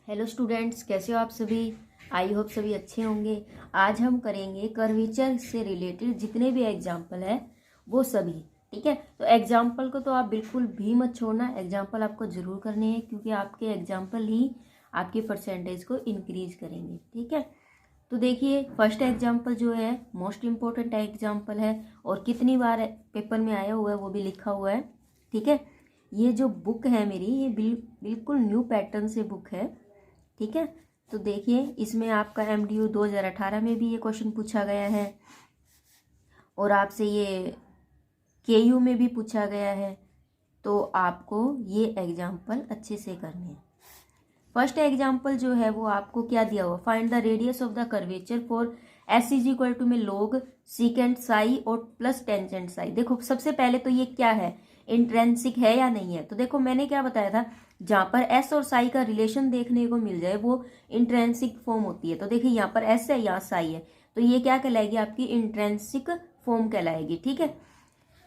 Hello students, कैसे हो आप सभी। आई होप सभी अच्छे होंगे। आज हम करेंगे कर्वेचर से रिलेटेड जितने भी एग्जाम्पल है वो सभी। ठीक है, तो एग्जाम्पल को तो आप बिल्कुल भी मत छोड़ना, एग्जाम्पल आपको ज़रूर करने हैं क्योंकि आपके एग्जाम्पल ही आपकी परसेंटेज को इंक्रीज करेंगे। ठीक है, तो देखिए फर्स्ट एग्जाम्पल जो है मोस्ट इम्पोर्टेंट एग्जाम्पल है और कितनी बार पेपर में आया हुआ है वो भी लिखा हुआ है। ठीक है, ये जो बुक है मेरी ये बिल्कुल न्यू पैटर्न से बुक है। ठीक है, तो देखिए इसमें आपका MDU 2018 में भी ये क्वेश्चन पूछा गया है और आपसे ये KU में भी पूछा गया है, तो आपको ये एग्जाम्पल अच्छे से करने हैं। फर्स्ट एग्जाम्पल जो है वो आपको क्या दिया हुआ, find the radius of the curvature for S is equal to में log सीकेंट साई और प्लस टेंजेंट साई। देखो सबसे पहले तो ये क्या है, इंट्रेंसिक है या नहीं है। तो देखो मैंने क्या बताया था, जहाँ पर S और साई का रिलेशन देखने को मिल जाए वो इंट्रेंसिक फॉर्म होती है। तो देखिए यहाँ पर S है, यहाँ साई है, तो ये क्या कहलाएगी, आपकी इंट्रेंसिक फॉर्म कहलाएगी। ठीक है,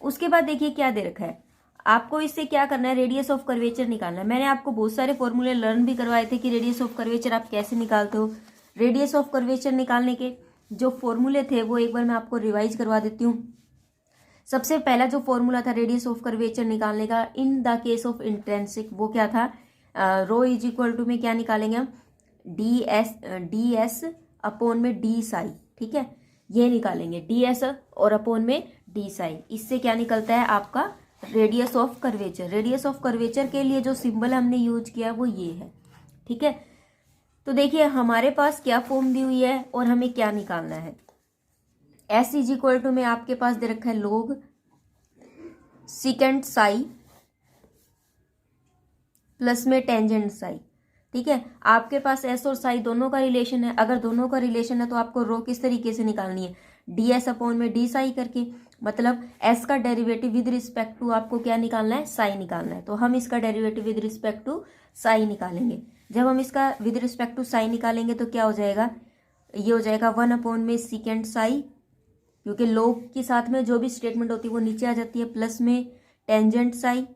उसके बाद देखिए क्या दे रखा है, आपको इससे क्या करना है, रेडियस ऑफ कर्वेचर निकालना है। मैंने आपको बहुत सारे फॉर्मूले लर्न भी करवाए थे कि रेडियस ऑफ कर्वेचर आप कैसे निकालते हो। रेडियस ऑफ कर्वेचर निकालने के जो फॉर्मूले थे वो एक बार मैं आपको रिवाइज करवा देती हूँ। सबसे पहला जो फॉर्मूला था रेडियस ऑफ कर्वेचर निकालने का in the case of intrinsic, वो क्या था, रो इज इक्वल टू में क्या निकालेंगे हम, डी एस अपॉन में डी साई। ठीक है, ये निकालेंगे DS और अपॉन में डी साई। इससे क्या निकलता है आपका radius of curvature. Radius of curvature के लिए जो सिंबल हमने यूज किया वो ये है। ठीक है, तो देखिए हमारे पास क्या फॉर्म दी हुई है और हमें क्या निकालना है। S इज इक्वल टू में आपके पास दे रखा है log सीकेंट साई प्लस में टेंजेंट साई। ठीक है, आपके पास S और साई दोनों का रिलेशन है। अगर दोनों का रिलेशन है तो आपको रो किस तरीके से निकालनी है, DS अपॉन में डी साई करके, मतलब S का डेरिवेटिव विद रिस्पेक्ट टू आपको क्या निकालना है, साई निकालना है। तो हम इसका derivative with respect to psi निकालेंगे। जब हम इसका विद रिस्पेक्ट टू साई निकालेंगे तो क्या हो जाएगा, ये हो जाएगा 1 अपॉन में सीकेंट साई, क्योंकि log के साथ में जो भी स्टेटमेंट होती है वो नीचे आ जाती है, प्लस में टेंजेंट साई।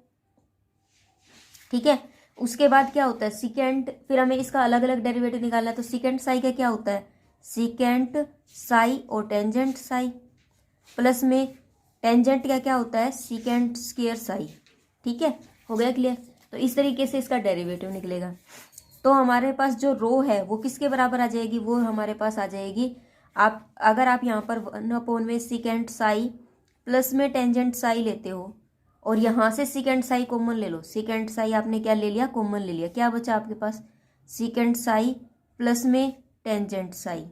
ठीक है, उसके बाद क्या होता है सीकेंट, फिर हमें इसका अलग अलग डेरिवेटिव निकालना है। तो सीकेंट साई का क्या होता है, सीकेंट साई और टेंजेंट साई, प्लस में टेंजेंट का क्या होता है, सीकेंट स्क्वायर साई। ठीक है, हो गया क्लियर। तो इस तरीके से इसका डेरिवेटिव निकलेगा। तो हमारे पास जो रो है वो किसके बराबर आ जाएगी, वो हमारे पास आ जाएगी, आप अगर आप यहाँ पर 1 अपॉन में सीकेंट साई प्लस में टेंजेंट साई लेते हो और यहाँ से सीकेंट साई कॉमन ले लो, सीकेंट साई आपने क्या ले लिया, कॉमन ले लिया, क्या बचा आपके पास, सीकेंट साई प्लस में टेंजेंट साई।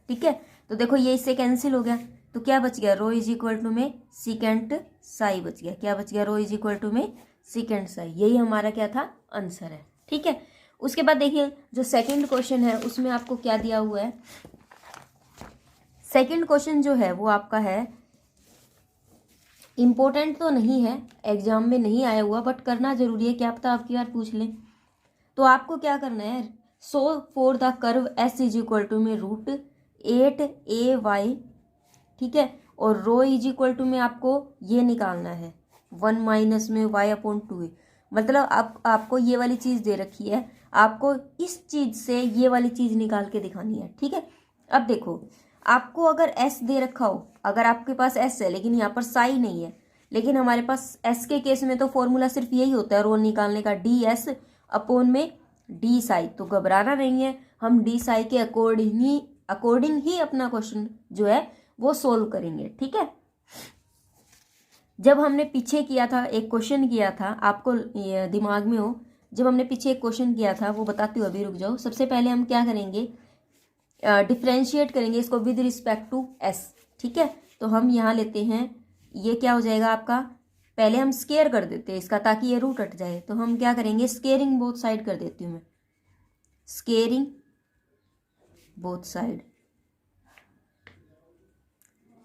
ठीक है, तो देखो ये इससे कैंसिल हो गया, तो क्या बच गया, रो इज इक्वल टू में सीकेंट साई बच गया। क्या बच गया, रो इज इक्वल टू में सीकेंट साई। यही हमारा क्या था, आंसर है। ठीक है, उसके बाद देखिए जो सेकंड क्वेश्चन है उसमें आपको क्या दिया हुआ है। सेकंड क्वेश्चन जो है वो आपका है, इम्पोर्टेंट तो नहीं है, एग्जाम में नहीं आया हुआ, बट करना जरूरी है, क्या पता आपकी बार पूछ लें। तो आपको क्या करना है, so for the curve S is equal to में √8AY। ठीक है, और रो इज इक्वल टू में आपको ये निकालना है 1 माइनस में y अपॉन 2a। मतलब आपको ये वाली चीज़ दे रखी है, आपको इस चीज़ से ये वाली चीज़ निकाल के दिखानी है। ठीक है, अब देखो आपको अगर S दे रखा हो, अगर आपके पास S है लेकिन यहाँ पर साई नहीं है, लेकिन हमारे पास S के केस में तो फॉर्मूला सिर्फ यही होता है रो निकालने का, DS अपॉन में डी साई। तो घबराना नहीं है, हम डी साई के अकॉर्डिंग ही अपना क्वेश्चन जो है वो सोल्व करेंगे। ठीक है, जब हमने पीछे किया था एक क्वेश्चन किया था, आपको दिमाग में हो, जब हमने पीछे एक क्वेश्चन किया था वो बताती हूँ, अभी रुक जाओ। सबसे पहले हम क्या करेंगे, डिफ्रेंशिएट करेंगे इसको विद रिस्पेक्ट टू S। ठीक है, तो हम यहाँ लेते हैं, ये क्या हो जाएगा आपका, पहले हम स्केयर कर देते हैं इसका ताकि ये रूट हट जाए। तो हम क्या करेंगे, स्केयरिंग बोथ साइड कर देती हूँ मैं, स्केयरिंग बोथ साइड।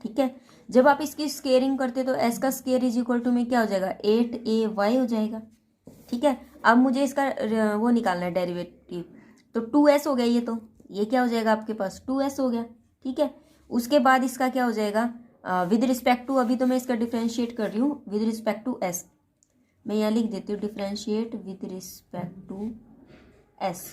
ठीक है, जब आप इसकी स्केयरिंग करते तो S का स्केयर इज इक्वल टू में क्या हो जाएगा, 8AY हो जाएगा। ठीक है, अब मुझे इसका वो निकालना है डेरिवेटिव, तो 2S हो गया, ये क्या हो जाएगा आपके पास, 2S हो गया। ठीक है, उसके बाद इसका क्या हो जाएगा, विद रिस्पेक्ट टू, अभी तो मैं इसका डिफ्रेंशिएट कर रही हूँ विद रिस्पेक्ट टू S, मैं यहाँ लिख देती हूँ differentiate with respect to S.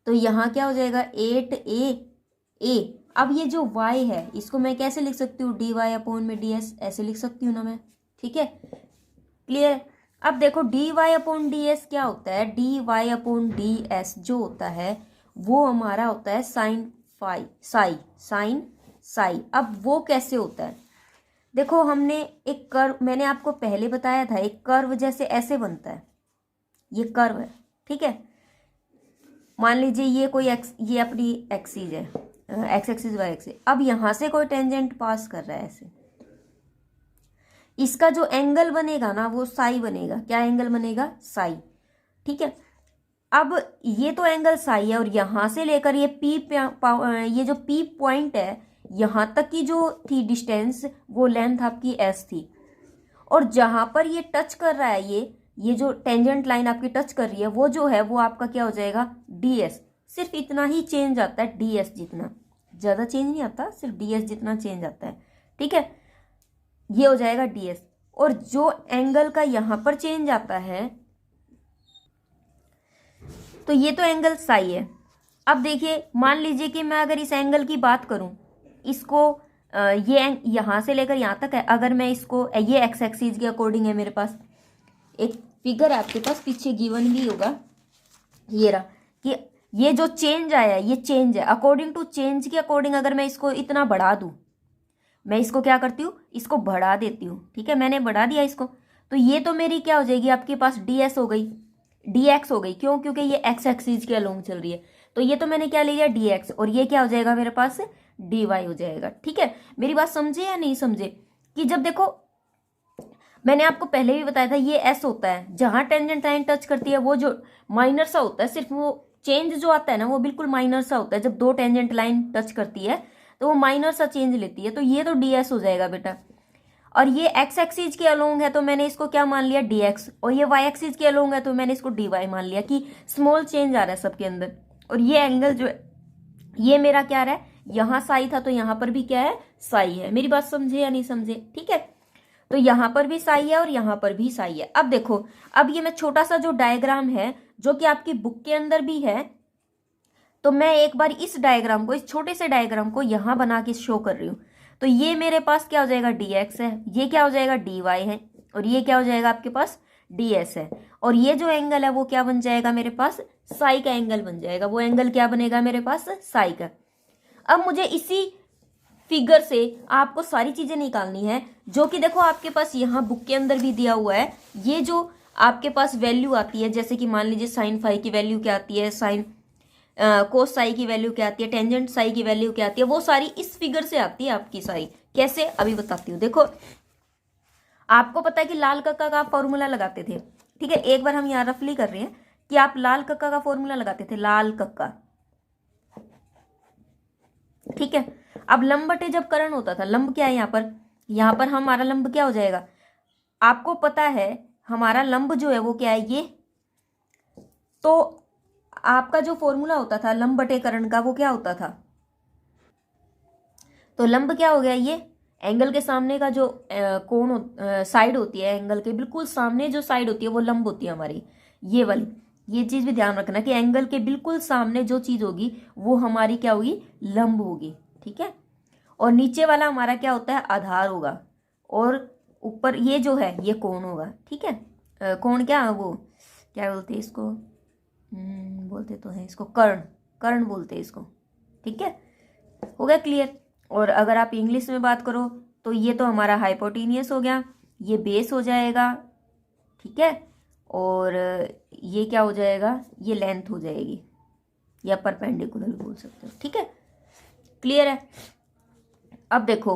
तो यहाँ क्या हो जाएगा 8a। अब ये जो y है इसको मैं कैसे लिख सकती हूँ, dy अपॉन में ds, ऐसे लिख सकती हूँ ना मैं, ठीक है, क्लियर। अब देखो dy अपॉन ds क्या होता है, dy अपॉन ds जो होता है वो हमारा होता है sine phi psi, sine psi. अब वो कैसे होता है, देखो हमने एक कर्व, मैंने आपको पहले बताया था, एक कर्व जैसे ऐसे बनता है, ये कर्व है, ठीक है। मान लीजिए ये कोई एक्स, ये अपनी एक्सिस है, एक्स एक्सिस वाई एक्सिस। अब यहां से कोई टेंजेंट पास कर रहा है ऐसे, इसका जो एंगल बनेगा ना वो साई बनेगा। क्या एंगल बनेगा, साई, ठीक है। अब ये तो एंगल साई है और यहां से लेकर ये ये जो पी पॉइंट है यहां तक की जो थी डिस्टेंस, वो लेंथ आपकी एस थी। और जहां पर ये टच कर रहा है, ये जो टेंजेंट लाइन आपकी टच कर रही है, वो जो है वो आपका क्या हो जाएगा, ds। सिर्फ इतना ही चेंज आता है, ds जितना, ज्यादा चेंज नहीं आता, सिर्फ ds जितना चेंज आता है, ठीक है। ये हो जाएगा ds। और जो एंगल का यहां पर चेंज आता है, तो ये तो एंगल साई है। अब देखिए मान लीजिए कि मैं अगर इस एंगल की बात करूं, इसको ये यहां से लेकर यहां तक है, अगर मैं इसको, ये एक्स एक्सिस के अकॉर्डिंग है, मेरे पास एक फिगर आपके पास पीछे गिवन भी होगा, ये रहा, कि ये जो चेंज आया ये चेंज है, अकॉर्डिंग टू चेंज के अकॉर्डिंग अगर मैं इसको इतना बढ़ा दूं, मैं इसको क्या करती हूँ, इसको बढ़ा देती हूँ, ठीक है, मैंने बढ़ा दिया इसको, तो ये तो मेरी क्या हो जाएगी आपके पास ds हो गई, dx हो गई। क्यों, क्योंकि ये एक्स एक्सिस के अलोंग चल रही है, तो ये तो मैंने क्या लिया dx, और ये क्या हो जाएगा मेरे पास dy हो जाएगा, ठीक है। मेरी बात समझे या नहीं समझे, कि जब देखो मैंने आपको पहले भी बताया था, ये s होता है, जहां टेंजेंट लाइन टच करती है वो जो माइनर सा होता है, सिर्फ वो चेंज जो आता है ना वो बिल्कुल माइनर सा होता है। जब दो टेंजेंट लाइन टच करती है तो वो माइनर सा चेंज लेती है, तो ये तो ds हो जाएगा बेटा। और ये एक्स एक्सिस के अलोंग है तो मैंने इसको क्या मान लिया dx, और ये वाई एक्सिस के अलोंग है तो मैंने इसको dy मान लिया, कि स्मॉल चेंज आ रहा है सबके अंदर। और ये एंगल जो है ये मेरा क्या रहा है, यहाँ साई था तो यहाँ पर भी क्या है, साई है। मेरी बात समझे या नहीं समझे, ठीक है। तो यहाँ पर भी साई है और यहाँ पर भी साई है। अब देखो, अब ये मैं छोटा सा जो डायग्राम है जो कि आपकी बुक के अंदर भी है, तो मैं एक बार इस डायग्राम को, इस छोटे से डायग्राम को यहाँ बना के शो कर रही हूँ। तो ये मेरे पास क्या हो जाएगा dx है, ये क्या हो जाएगा dy है, और ये क्या हो जाएगा आपके पास ds है। और ये जो एंगल है वो क्या बन जाएगा मेरे पास, साई का एंगल बन जाएगा। वो एंगल क्या बनेगा मेरे पास, साई का। अब मुझे इसी फिगर से आपको सारी चीजें निकालनी है, जो कि देखो आपके पास यहाँ बुक के अंदर भी दिया हुआ है। ये जो आपके पास वैल्यू आती है, जैसे कि मान लीजिए साइन फाई की वैल्यू क्या आती है, साइन कोस साई की वैल्यू क्या आती है, टेंजेंट साई की वैल्यू क्या आती है, वो सारी इस फिगर से आती है आपकी साई। कैसे, अभी बताती हूँ। देखो आपको पता है कि लाल कक्का का आप फॉर्मूला लगाते थे, ठीक है। एक बार हम यहाँ रफली कर रहे हैं कि आप लाल कक्का का फॉर्मूला लगाते थे, लाल कक्का, ठीक है। अब लंब बटे जब कर्ण होता था, लंब क्या है यहाँ पर हमारा लंब क्या हो जाएगा, आपको पता है हमारा लंब जो है वो क्या है, ये। तो आपका जो फॉर्मूला होता था लंब बटे कर्ण का वो क्या होता था, तो लंब क्या हो गया, ये एंगल के सामने का जो कोण साइड होती है, एंगल के बिल्कुल सामने जो साइड होती है वो लंब होती है हमारी, ये वाली। ये चीज भी ध्यान रखना कि एंगल के बिल्कुल सामने जो चीज होगी वो हमारी क्या होगी, लंब होगी, ठीक है। और नीचे वाला हमारा क्या होता है, आधार होगा, और ऊपर ये जो है ये कोण होगा, ठीक है। कोण क्या, वो क्या बोलते हैं इसको, बोलते तो है इसको कर्ण, कर्ण बोलते हैं इसको, ठीक है। हो गया क्लियर। और अगर आप इंग्लिश में बात करो तो ये तो हमारा हाइपोटेनियस हो गया, ये बेस हो जाएगा, ठीक है। और ये क्या हो जाएगा, ये लेंथ हो जाएगी, या परपेंडिकुलर भी बोल सकते हो, ठीक है। क्लियर है। अब देखो,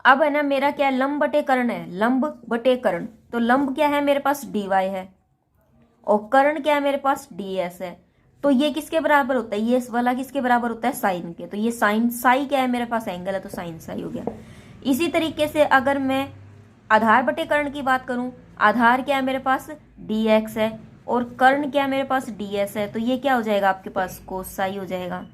अब है ना मेरा क्या है, लंब बटे कर्ण है, लंब बटे कर्ण। तो लंब क्या है मेरे पास dy है, और कर्ण क्या है मेरे पास ds है। तो ये किसके बराबर होता है, ये वाला किसके बराबर होता है, साइन के। तो ये साइन साई क्या है मेरे पास, एंगल है, तो साइन साई हो गया। इसी तरीके से अगर मैं आधार बटे कर्ण की बात करूं, आधार क्या है मेरे पास dx है, और कर्ण क्या है मेरे पास ds है, तो ये क्या हो जाएगा आपके पास कोस साई हो जाएगा।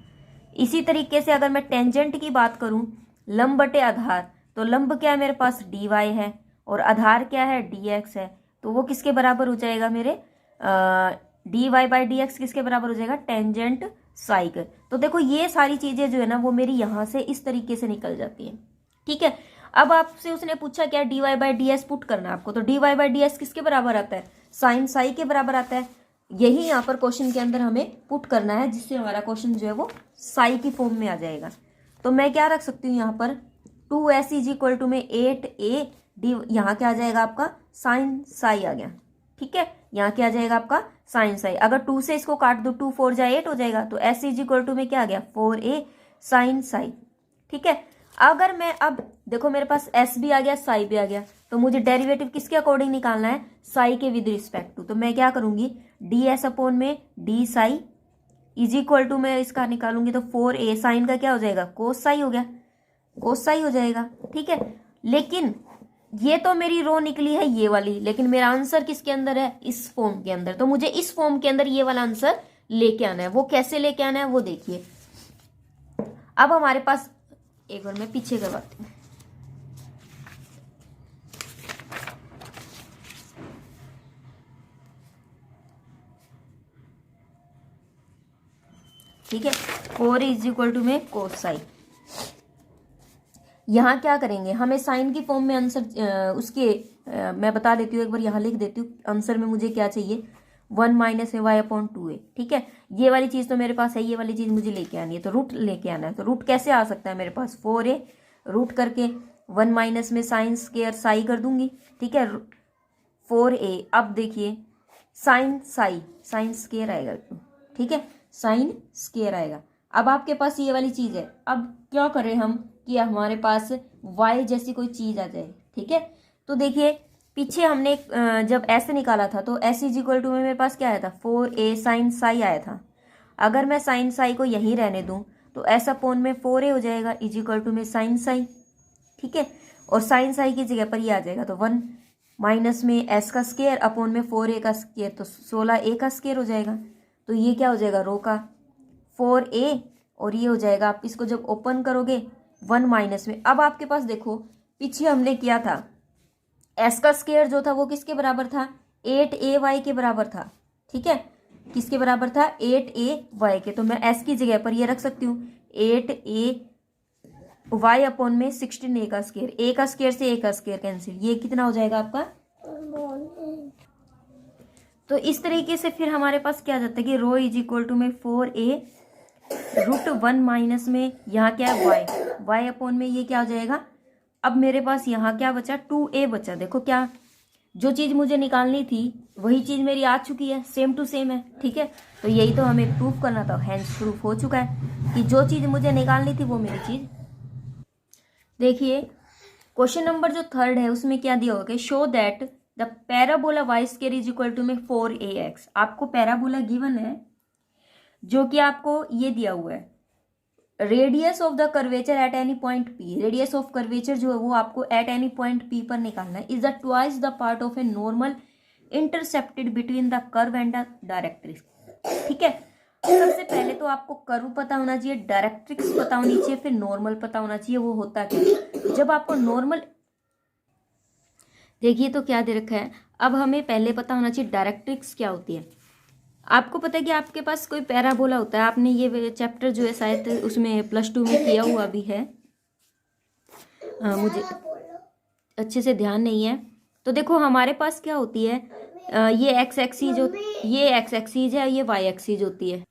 इसी तरीके से अगर मैं टेंजेंट की बात करूं, लंब बटे आधार, तो लंब क्या है मेरे पास dy है, और आधार क्या है dx है, तो वो किसके बराबर हो जाएगा मेरे d y by d x किसके बराबर हो जाएगा, टेंजेंट साई के। तो देखो ये सारी चीजें जो है ना वो मेरी यहाँ से इस तरीके से निकल जाती है, ठीक है। अब आपसे उसने पूछा क्या, d y by d s put करना है आपको, तो d y by d s किसके बराबर आता है, साइन साई के बराबर आता है। यही यहाँ पर क्वेश्चन के अंदर हमें पुट करना है, जिससे हमारा क्वेश्चन जो है वो साई की फॉर्म में आ जाएगा। तो मैं क्या रख सकती हूँ यहाँ पर, 2s इज इक्वल टू में 8a डी, यहाँ क्या आ जाएगा आपका साइन साई आ गया, ठीक है। यहाँ क्या आ जाएगा आपका साइन साई। अगर 2 से इसको काट दो, 2 4 जा 8 हो जाएगा, तो s इज इक्वल टू में क्या आ गया 4a साइन साई, ठीक है। अगर मैं अब देखो मेरे पास s भी आ गया साई भी आ गया, तो मुझे डेरिवेटिव किसके अकॉर्डिंग निकालना है, साई के विद रिस्पेक्ट टू। तो मैं क्या करूंगी, डी एस अपॉन में d psi is equal to में इसका निकालूंगी तो 4a साइन का क्या हो जाएगा, कोस साई हो गया, कोस साई हो जाएगा, ठीक है। लेकिन ये तो मेरी रो निकली है ये वाली, लेकिन मेरा आंसर किसके अंदर है, इस फॉर्म के अंदर। तो मुझे इस फॉर्म के अंदर ये वाला आंसर लेके आना है। वो कैसे लेके आना है वो देखिए। अब हमारे पास, एक बार मैं पीछे करवाती हूँ, ठीक है। 4 इज इक्वल टू में कोस साई। यहाँ क्या करेंगे, हमें साइन की फॉर्म में आंसर उसके मैं बता देती हूँ, एक बार यहाँ लिख देती हूँ। आंसर में मुझे क्या चाहिए, 1 माइनस वाई अपॉन 2a, ठीक है। ये वाली चीज़ तो मेरे पास है, ये वाली चीज़ मुझे लेके आनी है, तो रूट लेके आना है। तो रूट कैसे आ सकता है मेरे पास, 4a रूट करके 1 माइनस में साइन स्केयर साई कर दूंगी, ठीक है, 4a। अब देखिए साइन साई, साइन स्केयर आएगा, ठीक है, साइन स्केयर आएगा। अब आपके पास ये वाली चीज़ है, अब क्या करें हम कि हमारे पास y जैसी कोई चीज़ आ जाए, ठीक है। तो देखिए पीछे हमने जब ऐसे निकाला था तो s इज इक्वल टू में मेरे पास क्या आया था, 4a साइन साई आया था। अगर मैं साइन साई को यहीं रहने दूं तो s अपॉन में 4a हो जाएगा इज इक्वल टू में साइन साई, ठीक है। और साइन साई की जगह पर ये आ जाएगा, तो 1 माइनस में s का स्केयर अपॉन में 4a का स्केयर, तो 16a का स्केयर हो जाएगा। तो ये क्या हो जाएगा, रो का 4a, और ये हो जाएगा, आप इसको जब ओपन करोगे 1 माइनस में। अब आपके पास देखो पीछे हमने किया था, s का स्केयर जो था वो किसके बराबर था, 8ay के बराबर था, ठीक है। किसके बराबर था, 8ay के। तो मैं s की जगह पर ये रख सकती हूँ 8ay अपॉन में 16a का स्केयर, a का स्केयर से a का स्केयर कैंसिल, ये कितना हो जाएगा आपका। तो इस तरीके से फिर हमारे पास क्या आ जाता है कि रो इज इक्वल टू में 4a रूट 1 माइनस में यहाँ क्या है y अपॉन में ये क्या हो जाएगा। अब मेरे पास यहाँ क्या बचा, 2a बचा। देखो क्या, जो चीज़ मुझे निकालनी थी वही चीज़ मेरी आ चुकी है, सेम टू सेम है, ठीक है। तो यही तो हमें प्रूफ करना था, हैंस प्रूफ हो चुका है कि जो चीज़ मुझे निकालनी थी वो मेरी चीज़। देखिए क्वेश्चन नंबर जो 3 है उसमें क्या दिया होगा, show that the parabola y square is equal to में 4ax। आपको पैराबोला गिवन है जो कि आपको ये दिया हुआ है, radius of the curvature at any point p। Radius of curvature जो है वो आपको एट एनी पॉइंट p पर निकालना है, is the twice the part of a normal intercepted between the curve and the directrix, ठीक है। सबसे पहले तो आपको कर्व पता होना चाहिए, डायरेक्ट्रिक्स पता होनी चाहिए, फिर नॉर्मल पता होना चाहिए। वो होता क्या, जब आपको नॉर्मल, देखिए तो क्या दे रखा है, अब हमें पहले पता होना चाहिए डायरेक्ट्रिक्स क्या होती है। आपको पता है कि आपके पास कोई पैराबोला होता है, आपने ये चैप्टर जो है शायद उसमें +2 में किया हुआ भी है, मुझे अच्छे से ध्यान नहीं है। तो देखो हमारे पास क्या होती है, ये एक्स एक्सीज, ये एक्स एक्सीज है, ये वाई एक्सीज होती है।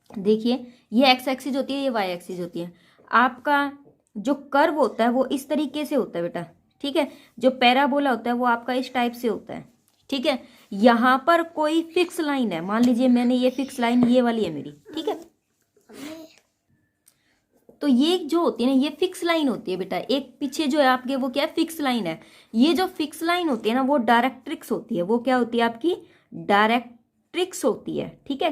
देखिए ये एक्स एक्सीज होती है, ये वाई एक्सीज होती है। आपका जो कर्व होता है वो इस तरीके से होता है बेटा, ठीक है। जो पैराबोला होता है वो आपका इस टाइप से होता है, ठीक है। यहाँ पर कोई फिक्स लाइन है, मान लीजिए मैंने ये फिक्स लाइन ये वाली है मेरी, ठीक है। तो ये जो होती है ना, ये फिक्स लाइन होती है बेटा। एक पीछे जो है आपके वो क्या है, फिक्स लाइन है। ये जो फिक्स लाइन होती है ना वो डायरेक्ट्रिक्स होती है। वो क्या होती है आपकी, डायरेक्ट्रिक्स होती है, ठीक है,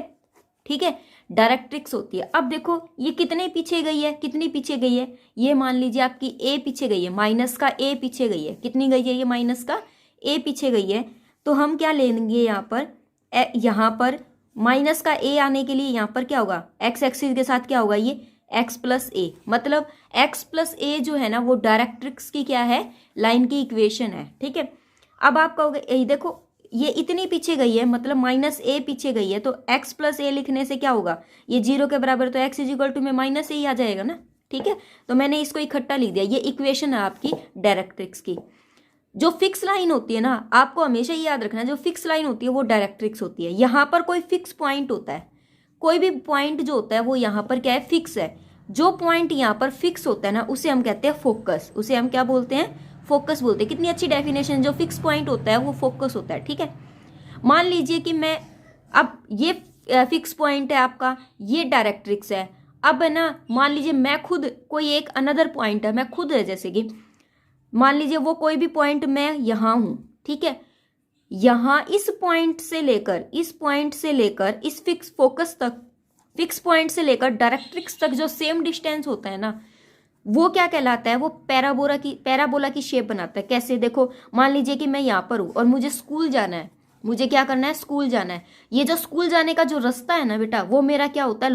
ठीक है, डायरेक्ट्रिक्स होती है। अब देखो ये कितने पीछे गई है, कितनी पीछे गई है, ये मान लीजिए आपकी a पीछे गई है, माइनस का a पीछे गई है, कितनी गई है, ये माइनस का a पीछे गई है। तो हम क्या लेंगे यहाँ पर माइनस का a आने के लिए यहाँ पर क्या होगा, x एक्सिस के साथ क्या होगा, ये x प्लस a, मतलब x प्लस a जो है ना वो डायरेक्ट्रिक्स की क्या है, लाइन की इक्वेशन है, ठीक है। अब आप कहोगे यही देखो ये इतनी पीछे गई है, मतलब माइनस ए पीछे गई है, तो x प्लस ए लिखने से क्या होगा, ये 0 के बराबर, तो x इज इक्वल टू में माइनस ए ही आ जाएगा ना। ठीक है, तो मैंने इसको इकट्ठा लिख दिया। ये इक्वेशन है आपकी डायरेक्ट्रिक्स की। जो फिक्स लाइन होती है ना, आपको हमेशा ये याद रखना है, जो फिक्स लाइन होती है वो डायरेक्ट्रिक्स होती है। यहाँ पर कोई फिक्स पॉइंट होता है, कोई भी पॉइंट जो होता है वो यहाँ पर क्या है, फिक्स है। जो पॉइंट यहाँ पर फिक्स होता है ना, उसे हम कहते हैं फोकस, उसे हम क्या बोलते हैं, फोकस बोलते हैं। कितनी अच्छी डेफिनेशन, जो फिक्स पॉइंट होता है वो फोकस होता है। ठीक है, मान लीजिए कि मैं, अब ये फिक्स पॉइंट है आपका, ये डायरेक्ट्रिक्स है। अब है ना, मान लीजिए मैं खुद कोई एक अनदर पॉइंट है, मैं खुद है, जैसे कि मान लीजिए वो कोई भी पॉइंट मैं यहाँ हूँ। ठीक है, यहाँ इस पॉइंट से लेकर, इस पॉइंट से लेकर इस फिक्स फोकस तक, फिक्स पॉइंट से लेकर डायरेक्ट्रिक्स तक जो सेम डिस्टेंस होता है ना, वो क्या कहलाता है, वो पैराबोला की शेप बनाता है। कैसे, देखो मान लीजिए कि मैं यहाँ पर हूँ और मुझे स्कूल जाना है, मुझे क्या करना है, स्कूल जाना है। ये जो स्कूल जाने का जो रास्ता है ना बेटा, वो मेरा क्या होता है,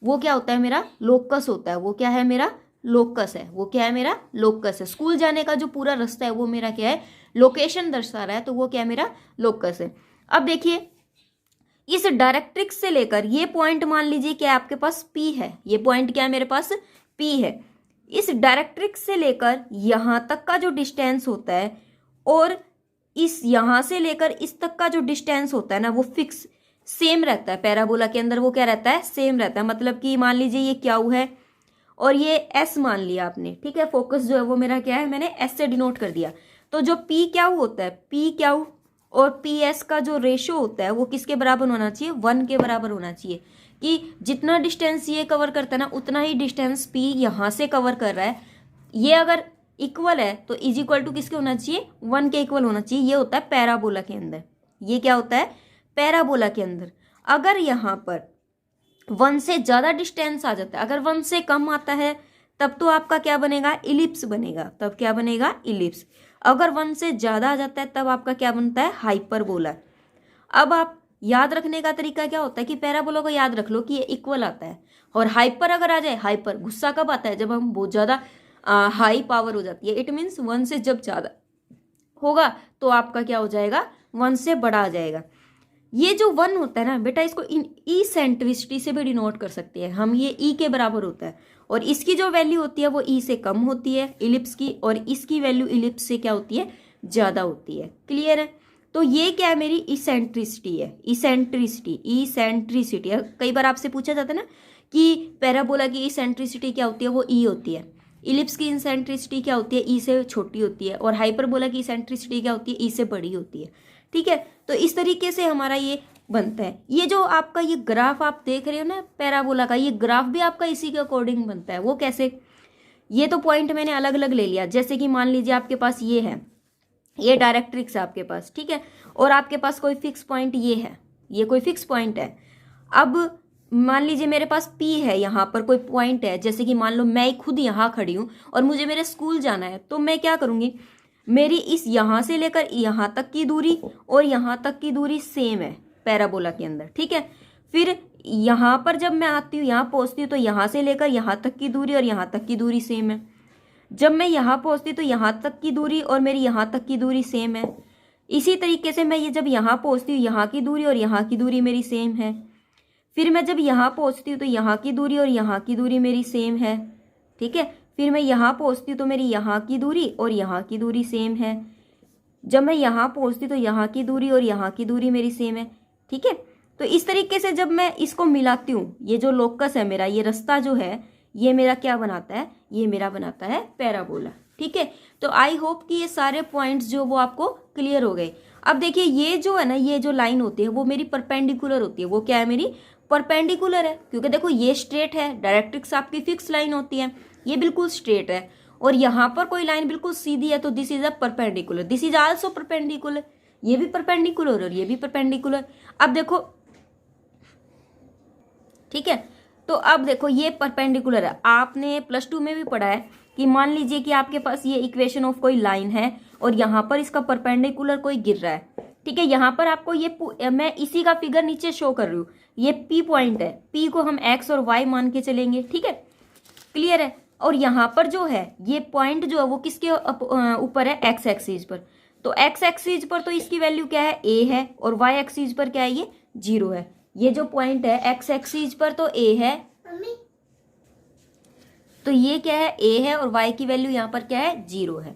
वो क्या होता है, मेरा लोकस होता है। वो क्या है, मेरा लोकस है। वो क्या है, मेरा लोकस है। स्कूल जाने का जो पूरा रास्ता है वो मेरा क्या है, लोकेशन दर्शा रहा है, तो वो क्या है, मेरा लोकस है। अब देखिए, इस डायरेक्ट्रिक्स से लेकर ये पॉइंट मान लीजिए क्या आपके पास P है, ये पॉइंट क्या है मेरे पास, P है। इस डायरेक्ट्रिक्स से लेकर यहाँ तक का जो डिस्टेंस होता है, और इस यहाँ से लेकर इस तक का जो डिस्टेंस होता है ना, वो फिक्स सेम रहता है। पैराबोला के अंदर वो क्या रहता है, सेम रहता है। मतलब कि मान लीजिए ये क्यू है और ये एस मान लिया आपने। ठीक है, फोकस जो है वो मेरा क्या है, मैंने एस से डिनोट कर दिया। तो जो पी क्यू होता है, पी क्यू और पी एस का जो रेशो होता है वो किसके बराबर होना चाहिए, 1 के बराबर होना चाहिए। कि जितना डिस्टेंस ये कवर करता है ना, उतना ही डिस्टेंस पी यहाँ से कवर कर रहा है। ये अगर इक्वल है तो इज इक्वल टू किसके होना चाहिए, 1 के इक्वल होना चाहिए। ये होता है पैराबोला के अंदर। ये क्या होता है, पैराबोला के अंदर। अगर यहाँ पर 1 से ज़्यादा डिस्टेंस आ जाता है, अगर 1 से कम आता है, तब तो आपका क्या बनेगा, इलिप्स बनेगा। तब क्या बनेगा, इलिप्स। अगर 1 से ज़्यादा आ जाता है तब आपका क्या बनता है, हाइपरबोला। अब आप याद रखने का तरीका क्या होता है कि पैराबोला को याद रख लो कि ये इक्वल आता है, और हाइपर अगर आ जाए, हाइपर गुस्सा कब आता है, जब हम बहुत ज़्यादा हाई पावर हो जाती है। इट मीन्स 1 से जब ज़्यादा होगा तो आपका क्या हो जाएगा, 1 से बड़ा आ जाएगा। ये जो 1 होता है ना बेटा, इसको ई सेंट्रिसिटी से भी डिनोट कर सकते हैं हम। ये ई के बराबर होता है, और इसकी जो वैल्यू होती है वो ई से कम होती है इलिप्स की, और इसकी वैल्यू इलिप्स से क्या होती है, ज़्यादा होती है। क्लियर है। तो ये क्या है, मेरी इसेंट्रिसिटी है। इसेंट्रिसिटी कई बार आपसे पूछा जाता है ना कि पैराबोला की इसेंट्रिसिटी क्या होती है, वो ई होती है। इलिप्स की इसेंट्रिसिटी क्या होती है, ई से छोटी होती है। और हाइपरबोला की इसेंट्रिसिटी क्या होती है, ई से बड़ी होती है। ठीक है, तो इस तरीके से हमारा ये बनता है। ये जो आपका ये ग्राफ आप देख रहे हो ना पैराबोला का, ये ग्राफ भी आपका इसी के अकॉर्डिंग बनता है। वो कैसे, ये तो पॉइंट मैंने अलग अलग ले लिया। जैसे कि मान लीजिए आपके पास ये है, ये डायरेक्ट्रिक्स है आपके पास। ठीक है, और आपके पास कोई फिक्स पॉइंट ये है, ये कोई फिक्स पॉइंट है। अब मान लीजिए मेरे पास P है, यहाँ पर कोई पॉइंट है। जैसे कि मान लो मैं खुद यहाँ खड़ी हूँ और मुझे मेरे स्कूल जाना है, तो मैं क्या करूँगी, मेरी इस यहाँ से लेकर यहाँ तक की दूरी और यहाँ तक की दूरी सेम है पैराबोला के अंदर। ठीक है, फिर यहाँ पर जब मैं आती हूँ, यहाँ पहुँचती हूँ, तो यहाँ से लेकर यहाँ तक की दूरी और यहाँ तक की दूरी सेम है। जब मैं यहाँ पहुँचती तो यहाँ तक की दूरी और मेरी यहाँ तक की दूरी सेम है। इसी तरीके से मैं ये जब यहाँ पहुँचती हूँ, यहाँ की दूरी और यहाँ की दूरी मेरी सेम है। फिर मैं जब यहाँ पहुँचती हूँ तो यहाँ की दूरी और यहाँ की दूरी मेरी सेम है। ठीक है, फिर मैं यहाँ पहुँचती हूँ तो मेरी यहाँ की दूरी और यहाँ की दूरी सेम है। जब मैं यहाँ पहुँचती तो यहाँ की दूरी और यहाँ की दूरी मेरी सेम है। ठीक है, तो इस तरीके से जब मैं इसको मिलाती हूँ, ये जो लोकस है मेरा, ये रास्ता जो है, ये मेरा क्या बनाता है, ये मेरा बनाता है पैराबोला। ठीक है, तो आई होप कि ये सारे पॉइंट्स जो वो आपको क्लियर हो गए। अब देखिए ये जो है ना, ये जो लाइन होती है वो मेरी परपेंडिकुलर होती है। वो क्या है, मेरी परपेंडिकुलर है, क्योंकि देखो ये स्ट्रेट है। डायरेक्ट्रिक्स आपकी फिक्स लाइन होती है, ये बिल्कुल स्ट्रेट है। और यहाँ पर कोई लाइन बिल्कुल सीधी है, तो this is a perpendicular, this is also perpendicular. ये भी परपेंडिकुलर और ये भी परपेंडिकुलर। अब देखो, ठीक है, तो अब देखो ये परपेंडिकुलर है। आपने +2 में भी पढ़ा है कि मान लीजिए कि आपके पास ये इक्वेशन ऑफ कोई लाइन है और यहाँ पर इसका परपेंडिकुलर कोई गिर रहा है। ठीक है, यहाँ पर आपको ये मैं इसी का फिगर नीचे शो कर रही हूँ। ये P पॉइंट है, P को हम X और Y मान के चलेंगे। ठीक है, क्लियर है। और यहाँ पर जो है ये पॉइंट जो है वो किसके ऊपर है, X एक्सिस पर। तो एक्स एक्सीज पर तो इसकी वैल्यू क्या है, ए है, और वाई एक्सीज पर क्या है, ये 0 है। ये जो पॉइंट है एक्स एक्सीज पर तो ए है, तो ये क्या है, ए है, और वाई की वैल्यू यहाँ पर क्या है, 0 है।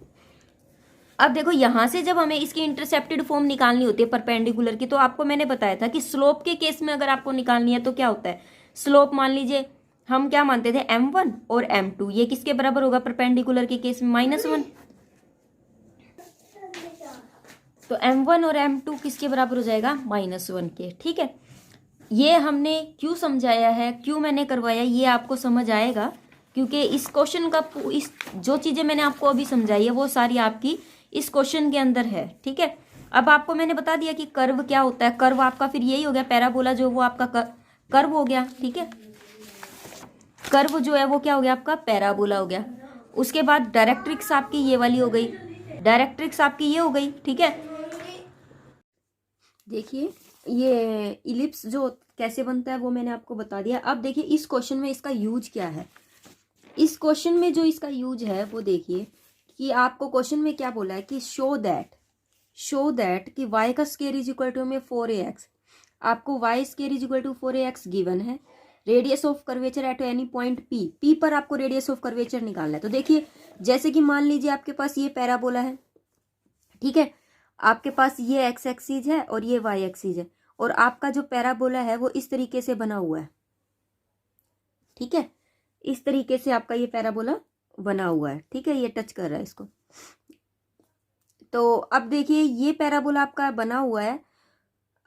अब देखो यहां से जब हमें इसकी इंटरसेप्टेड फॉर्म निकालनी होती है परपेंडिकुलर की, तो आपको मैंने बताया था कि स्लोप के केस में अगर आपको निकालनी है तो क्या होता है, स्लोप मान लीजिए हम क्या मानते थे, m1 और m2, ये किसके बराबर होगा परपेंडिकुलर के केस में, -1। तो m1 और m2 किसके बराबर हो जाएगा, -1 के। ठीक है, ये हमने क्यों समझाया है, क्यों मैंने करवाया, ये आपको समझ आएगा, क्योंकि इस क्वेश्चन का इस जो चीजें मैंने आपको अभी समझाई है वो सारी आपकी इस क्वेश्चन के अंदर है। ठीक है, अब आपको मैंने बता दिया कि कर्व क्या होता है। कर्व आपका फिर यही हो गया, पैराबोला जो वो आपका कर्व हो गया। ठीक है, कर्व जो है वो क्या हो गया, आपका पैराबोला हो गया। उसके बाद डायरेक्ट्रिक्स आपकी ये वाली हो गई, डायरेक्ट्रिक्स आपकी ये हो गई। ठीक है, देखिए ये इलिप्स जो कैसे बनता है वो मैंने आपको बता दिया। अब देखिए इस क्वेश्चन में इसका यूज क्या है। इस क्वेश्चन में जो इसका यूज है वो देखिए कि आपको क्वेश्चन में क्या बोला है कि शो दैट कि y का स्क्वायर इज इक्वल टू में 4ax। आपको y square is equal to 4ax given है। Radius of curvature at any point p पर आपको रेडियस ऑफ कर्वेचर निकालना है। तो देखिए जैसे कि मान लीजिए आपके पास ये पैराबोला है, ठीक है, आपके पास ये x एक्सिस है और ये y एक्सिस है, और आपका जो पैराबोला है वो इस तरीके से बना हुआ है। ठीक है, इस तरीके से आपका ये पैराबोला बना हुआ है। ठीक है, ये टच कर रहा है इसको। तो अब देखिए ये पैराबोला आपका बना हुआ है।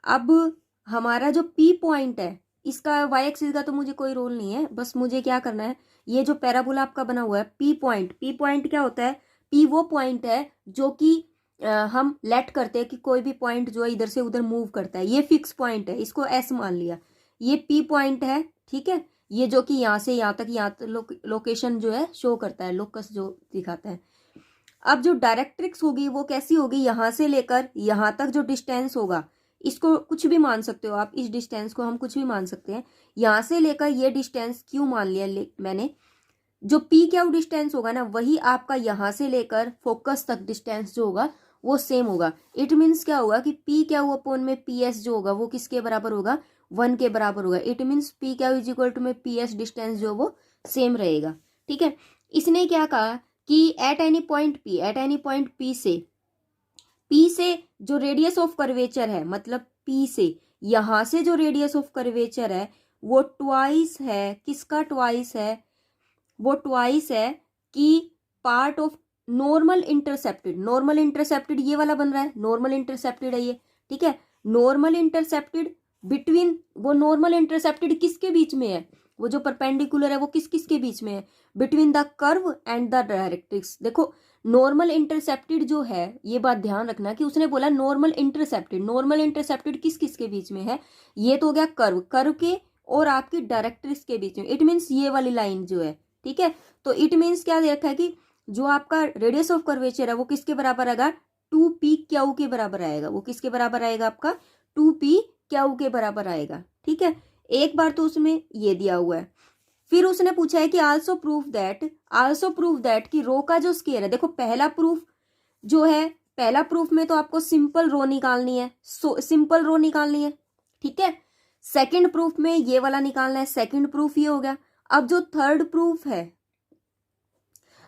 अब हमारा जो P पॉइंट है, इसका y एक्सिस का तो मुझे कोई रोल नहीं है, बस मुझे क्या करना है, ये जो पैराबोला आपका बना हुआ है P पॉइंट क्या होता है, P वो पॉइंट है जो कि हम लेट करते हैं कि कोई भी पॉइंट जो है इधर से उधर मूव करता है। ये फिक्स पॉइंट है, इसको S मान लिया, ये P पॉइंट है। ठीक है, ये जो कि यहाँ से यहाँ तक लोकेशन जो है शो करता है, लोकस जो दिखाता है। अब जो डायरेक्ट्रिक्स होगी वो कैसी होगी, यहाँ से लेकर यहाँ तक जो डिस्टेंस होगा, इसको कुछ भी मान सकते हो आप, इस डिस्टेंस को हम कुछ भी मान सकते हैं। यहाँ से लेकर ये डिस्टेंस क्यों मान लिया मैंने, जो पी क्यू डिस्टेंस होगा ना, वही आपका यहाँ से लेकर फोकस तक डिस्टेंस जो होगा वो सेम होगा। इट मीन्स क्या होगा कि पी क्यू अपॉन में पी एस जो होगा वो किसके बराबर होगा, 1 के बराबर होगा। It means p q is equal to में पी एस डिस्टेंस जो वो सेम रहेगा। ठीक है, इसने क्या कहा कि एट एनी पॉइंट पी से जो रेडियस ऑफ कर्वेचर है, मतलब पी से यहां से जो रेडियस ऑफ कर्वेचर है वो ट्वाइस है, किसका ट्वाइस है, वो ट्वाइस है कि पार्ट ऑफ नॉर्मल इंटरसेप्टेड ये वाला बन रहा है, नॉर्मल इंटरसेप्टेड है ये। ठीक है, नॉर्मल इंटरसेप्टेड बिटवीन, वो नॉर्मल इंटरसेप्टेड किसके बीच में है, वो जो परपेंडिकुलर है वो किस किस के बीच में है, between the curve and the directrix. देखो नॉर्मल इंटरसेप्टेड जो है, ये बात ध्यान रखना कि उसने बोला नॉर्मल इंटरसेप्टेड किस किस के बीच में है, ये तो हो गया कर्व के और आपकी डायरेक्ट्रिक्स के बीच में। इट मीन्स ये वाली लाइन जो है। ठीक है, तो इट मीन्स क्या दे रखा है कि जो आपका रेडियस ऑफ कर्वेचर है वो किसके बराबर आएगा, 2pq के बराबर आएगा। वो किसके बराबर आएगा, आपका 2pq के बराबर आएगा। ठीक है, एक बार तो उसमें ये दिया हुआ है। फिर उसने पूछा है कि आल्सो प्रूफ दैट कि रो का जो स्केयर है, देखो पहला प्रूफ जो है, पहला प्रूफ में तो आपको सिंपल रो निकालनी है, सिंपल रो निकालनी है। ठीक है, सेकंड प्रूफ में ये वाला निकालना है, सेकंड प्रूफ ये हो गया। अब जो थर्ड प्रूफ है,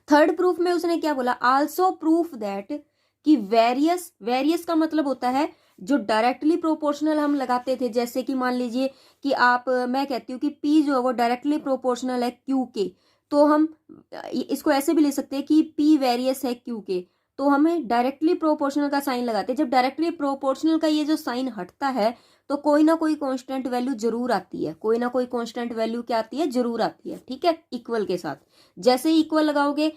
थर्ड प्रूफ में उसने क्या बोला, आल्सो प्रूफ दैट कि वेरियस का मतलब होता है जो डायरेक्टली प्रोपोर्शनल हम लगाते थे। जैसे कि मान लीजिए कि मैं कहती हूँ कि P जो है वो डायरेक्टली प्रोपोर्शनल है Q के, तो हम इसको ऐसे भी ले सकते हैं कि P वेरियस है Q के, तो हमें डायरेक्टली प्रोपोर्शनल का साइन लगाते हैं। जब डायरेक्टली प्रोपोर्शनल का ये जो साइन हटता है तो कोई ना कोई कांस्टेंट वैल्यू जरूर आती है, कोई ना कोई कांस्टेंट वैल्यू क्या आती है, जरूर आती है। ठीक है, इक्वल के साथ जैसे इक्वल लगाओगे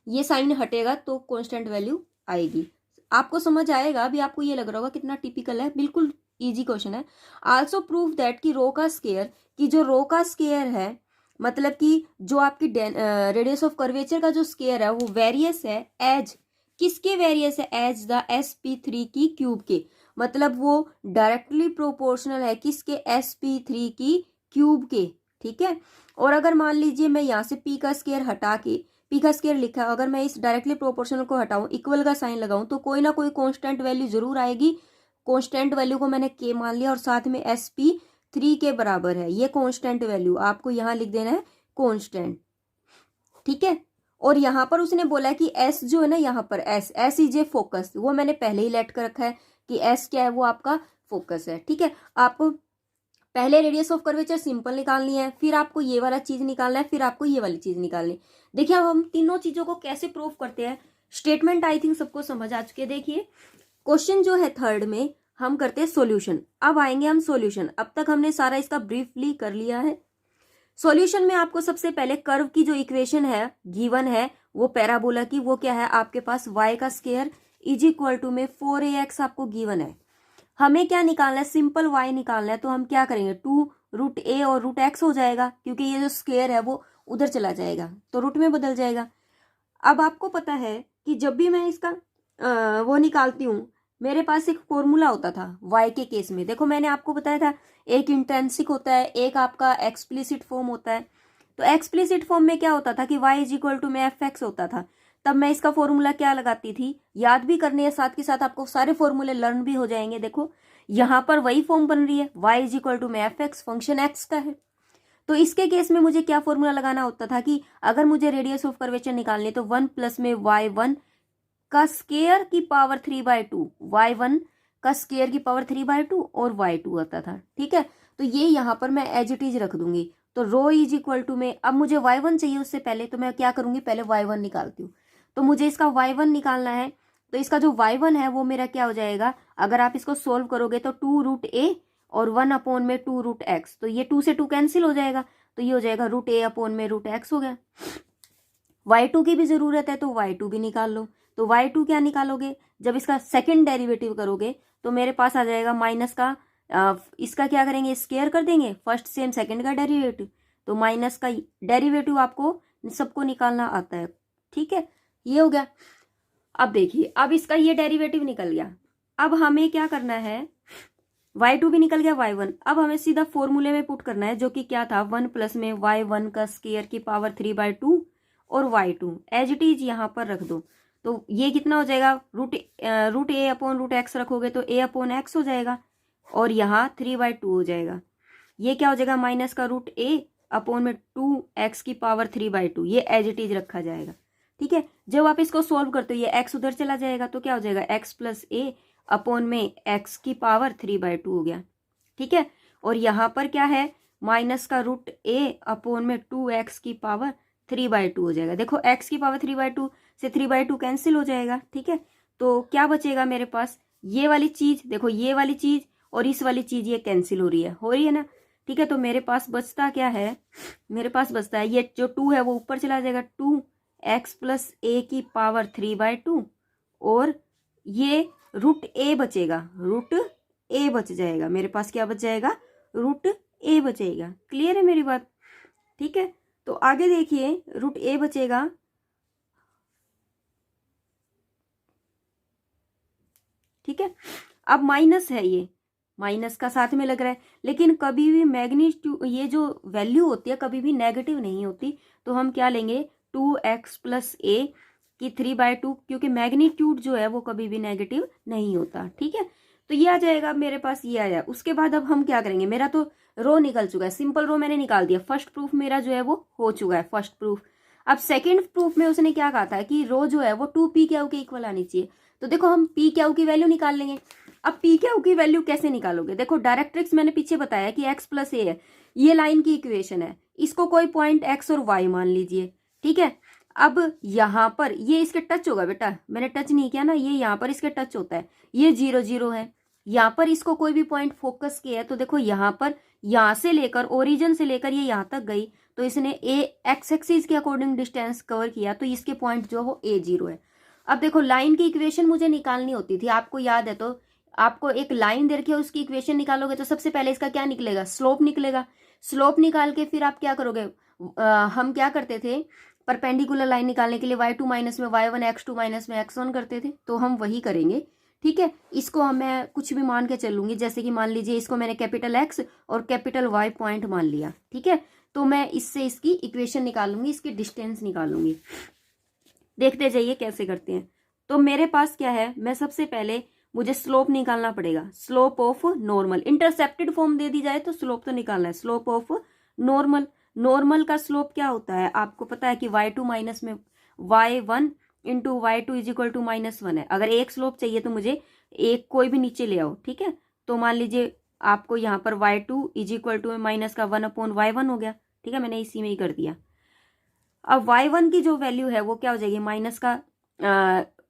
ये साइन हटेगा तो कांस्टेंट वैल्यू आएगी। आपको समझ आएगा, अभी आपको ये लग रहा होगा कितना टिपिकल है, बिल्कुल इजी क्वेश्चन है। आल्सो प्रूफ दैट कि रो का स्केयर, कि जो रो का स्केयर है मतलब कि जो आपकी रेडियस ऑफ कर्वेचर का जो स्केयर है वो वेरियस है एज, किसके वेरियस है, एज द sp3 की क्यूब के, मतलब वो डायरेक्टली प्रोपोर्शनल है किसके, sp3 की क्यूब के। ठीक है, और अगर मान लीजिए मैं यहाँ से p का स्केयर हटा के पी का स्क्वायर लिखा है, अगर मैं इस डायरेक्टली प्रोपोर्शनल को हटाऊं, इक्वल का साइन लगाऊं, तो कोई ना कोई कांस्टेंट वैल्यू जरूर आएगी। कांस्टेंट वैल्यू को मैंने के मान लिया और साथ में एस पी 3 के बराबर है, ये कांस्टेंट वैल्यू आपको यहाँ लिख देना है कांस्टेंट, ठीक है। और यहाँ पर उसने बोला कि एस जो है ना, यहाँ पर एस इज ए फोकस, वो मैंने पहले ही लेट कर रखा है कि एस क्या है, वो आपका फोकस है, ठीक है। आपको पहले रेडियस ऑफ कर्वेचर सिंपल निकालनी है, फिर आपको ये वाला चीज निकालना है, फिर आपको ये वाली चीज निकालनी है। देखिए अब हम तीनों चीजों को कैसे प्रूव करते हैं। स्टेटमेंट आई थिंक सबको समझ आ चुके। देखिए क्वेश्चन जो है थर्ड में हम करते हैं सॉल्यूशन। अब आएंगे हम सॉल्यूशन। अब तक हमने सारा इसका ब्रीफली कर लिया है। सॉल्यूशन में आपको सबसे पहले कर्व की जो इक्वेशन है गिवन है वो पैराबोला की, वो क्या है आपके पास y का स्क्वायर इज इक्वल टू में 4ax आपको गिवन है। हमें क्या निकालना है, सिंपल y निकालना है, तो हम क्या करेंगे 2√a और √x हो जाएगा, क्योंकि ये जो स्क्वायर है वो उधर चला जाएगा तो रूट में बदल जाएगा। अब आपको पता है कि जब भी मैं इसका वो निकालती हूँ, मेरे पास एक फॉर्मूला होता था y के केस में। देखो मैंने आपको बताया था एक इंट्रिंसिक होता है, एक आपका एक्सप्लिसिट फॉर्म होता है। तो एक्सप्लिसिट फॉर्म में क्या होता था कि y इज इक्वल टू में fx होता था। तब मैं इसका फॉर्मूला क्या लगाती थी, याद भी करने है, साथ के साथ आपको सारे फॉर्मूले लर्न भी हो जाएंगे। देखो यहाँ पर वही फॉर्म बन रही है, y इज इक्वल टू में fx, फंक्शन x का है। तो इसके केस में मुझे क्या फॉर्मूला लगाना होता था कि अगर मुझे रेडियस ऑफ कर्वेचर निकालनी है तो 1 प्लस में y1 का स्क्वायर की पावर 3/2, y1 का स्क्वायर की पावर 3/2 और y2 आता था, ठीक है। तो ये यहाँ पर मैं एज इट इज रख दूंगी। तो रो इज इक्वल टू में, अब मुझे y1 चाहिए उससे पहले, तो मैं क्या करूंगी पहले y1 निकालती हूँ। तो मुझे इसका y1 निकालना है, तो इसका जो y1 है वो मेरा क्या हो जाएगा, अगर आप इसको सोल्व करोगे तो 2√a और 1/2√x, तो ये 2 से 2 कैंसिल हो जाएगा, तो ये हो जाएगा √a/√x हो गया। y2 की भी जरूरत है तो y2 भी निकाल लो। तो y2 क्या निकालोगे, जब इसका सेकंड डेरिवेटिव करोगे तो मेरे पास आ जाएगा माइनस का इसका क्या करेंगे, स्क्वायर कर देंगे फर्स्ट सेम सेकंड का डेरिवेटिव, तो माइनस का डेरिवेटिव आपको सबको निकालना आता है, ठीक है। ये हो गया। अब देखिए अब इसका ये डेरिवेटिव निकल गया। अब हमें क्या करना है, y2 भी निकल गया, y1। अब हमें सीधा फॉर्मूले में पुट करना है, जो कि क्या था 1 प्लस में y1 का स्क्वायर की पावर 3/2 और y2 एज इट इज यहाँ पर रख दो। तो ये कितना हो जाएगा, √a/√x रखोगे तो a/x हो जाएगा और यहाँ 3/2 हो जाएगा। ये क्या हो जाएगा, माइनस का √a/2x की पावर 3/2, ये एज इट इज रखा जाएगा, ठीक है। जब आप इसको सोल्व करते हो ये x उधर चला जाएगा तो क्या हो जाएगा, x प्लस a/x की पावर 3/2 हो गया, ठीक है। और यहाँ पर क्या है, माइनस का √a/2x की पावर 3/2 हो जाएगा। देखो x की पावर 3/2 से 3/2 कैंसिल हो जाएगा, ठीक है। तो क्या बचेगा मेरे पास, ये वाली चीज, देखो ये वाली चीज और इस वाली चीज ये कैंसिल हो रही है ना, ठीक है। तो मेरे पास बचता क्या है, मेरे पास बचता है ये जो 2 है वो ऊपर चला जाएगा, 2x प्लस a की पावर 3/2 और ये √a बचेगा, √a बच जाएगा मेरे पास, क्या बच जाएगा, √a बचेगा। क्लियर है मेरी बात, ठीक है। तो आगे देखिए √a बचेगा, ठीक है। अब माइनस है, ये माइनस का साथ में लग रहा है, लेकिन कभी भी मैग्नीट्यूड ये जो वैल्यू होती है कभी भी नेगेटिव नहीं होती। तो हम क्या लेंगे 2x प्लस a की 3/2, क्योंकि मैग्नीट्यूड जो है वो कभी भी नेगेटिव नहीं होता, ठीक है। तो ये आ जाएगा मेरे पास, ये आ जाए। उसके बाद अब हम क्या करेंगे, मेरा तो रो निकल चुका है, सिंपल रो मैंने निकाल दिया, फर्स्ट प्रूफ मेरा जो है वो हो चुका है, फर्स्ट प्रूफ। अब सेकेंड प्रूफ में उसने क्या कहा था कि रो जो है वो 2p/q के इक्वल आनी चाहिए। तो देखो हम p/q की वैल्यू निकाल लेंगे। अब p/q की वैल्यू कैसे निकालोगे, देखो डायरेक्ट्रिक्स मैंने पीछे बताया कि x प्लस a है, ये लाइन की इक्वेशन है, इसको कोई पॉइंट x और y मान लीजिए, ठीक है। अब यहाँ पर ये इसके टच होगा, बेटा मैंने टच नहीं किया ना, ये यहाँ पर इसके टच होता है, ये 0 0 है। यहाँ पर इसको कोई भी पॉइंट फोकस किया है तो देखो यहाँ पर, यहाँ से लेकर ओरिजिन से लेकर ये यहाँ तक गई, तो इसने x एक्सिस के अकॉर्डिंग डिस्टेंस कवर किया, तो इसके पॉइंट जो वो a0 है। अब देखो लाइन की इक्वेशन मुझे निकालनी होती थी, आपको याद है, तो आपको एक लाइन दे रखी है उसकी इक्वेशन निकालोगे तो सबसे पहले इसका क्या निकलेगा, स्लोप निकलेगा। स्लोप निकाल के फिर आप क्या करोगे, हम क्या करते थे परपेंडिकुलर लाइन निकालने के लिए y2 माइनस में y1 x2 माइनस में x1 करते थे, तो हम वही करेंगे, ठीक है। इसको मैं कुछ भी मान के चलूंगी, जैसे कि मान लीजिए इसको मैंने कैपिटल x और कैपिटल y पॉइंट मान लिया, ठीक है। तो मैं इससे इसकी इक्वेशन निकालूंगी, इसकी डिस्टेंस निकालूंगी। देखते जाइए कैसे करते हैं। तो मेरे पास क्या है, मैं सबसे पहले मुझे स्लोप निकालना पड़ेगा, slope of normal. Intercepted form दे दी जाए तो स्लोप तो निकालना है, स्लोप ऑफ नॉर्मल। नॉर्मल का स्लोप क्या होता है, आपको पता है कि y2 माइनस में y1 into y2 is equal to -1 है। अगर एक स्लोप चाहिए तो मुझे एक कोई भी नीचे ले आओ, ठीक है। तो मान लीजिए आपको यहाँ पर y2 is equal to minus का 1/y1 हो गया, ठीक है, मैंने इसी में ही कर दिया। अब y1 की जो वैल्यू है वो क्या हो जाएगी, माइनस का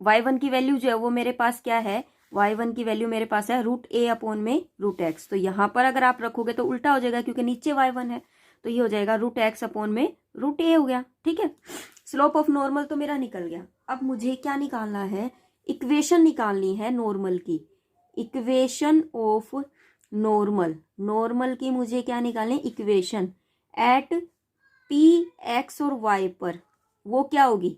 y1 की वैल्यू जो है वो मेरे पास क्या है, y1 की वैल्यू मेरे पास है √a में √x। तो यहाँ पर अगर आप रखोगे तो उल्टा हो जाएगा क्योंकि नीचे y1 है, तो ये हो जाएगा √x में √a हो गया, ठीक है। स्लोप ऑफ नॉर्मल तो मेरा निकल गया। अब मुझे क्या निकालना है, इक्वेशन निकालनी है नॉर्मल की, इक्वेशन ऑफ नॉर्मल। नॉर्मल की मुझे क्या निकालनी, इक्वेशन एट p x और y पर, वो क्या होगी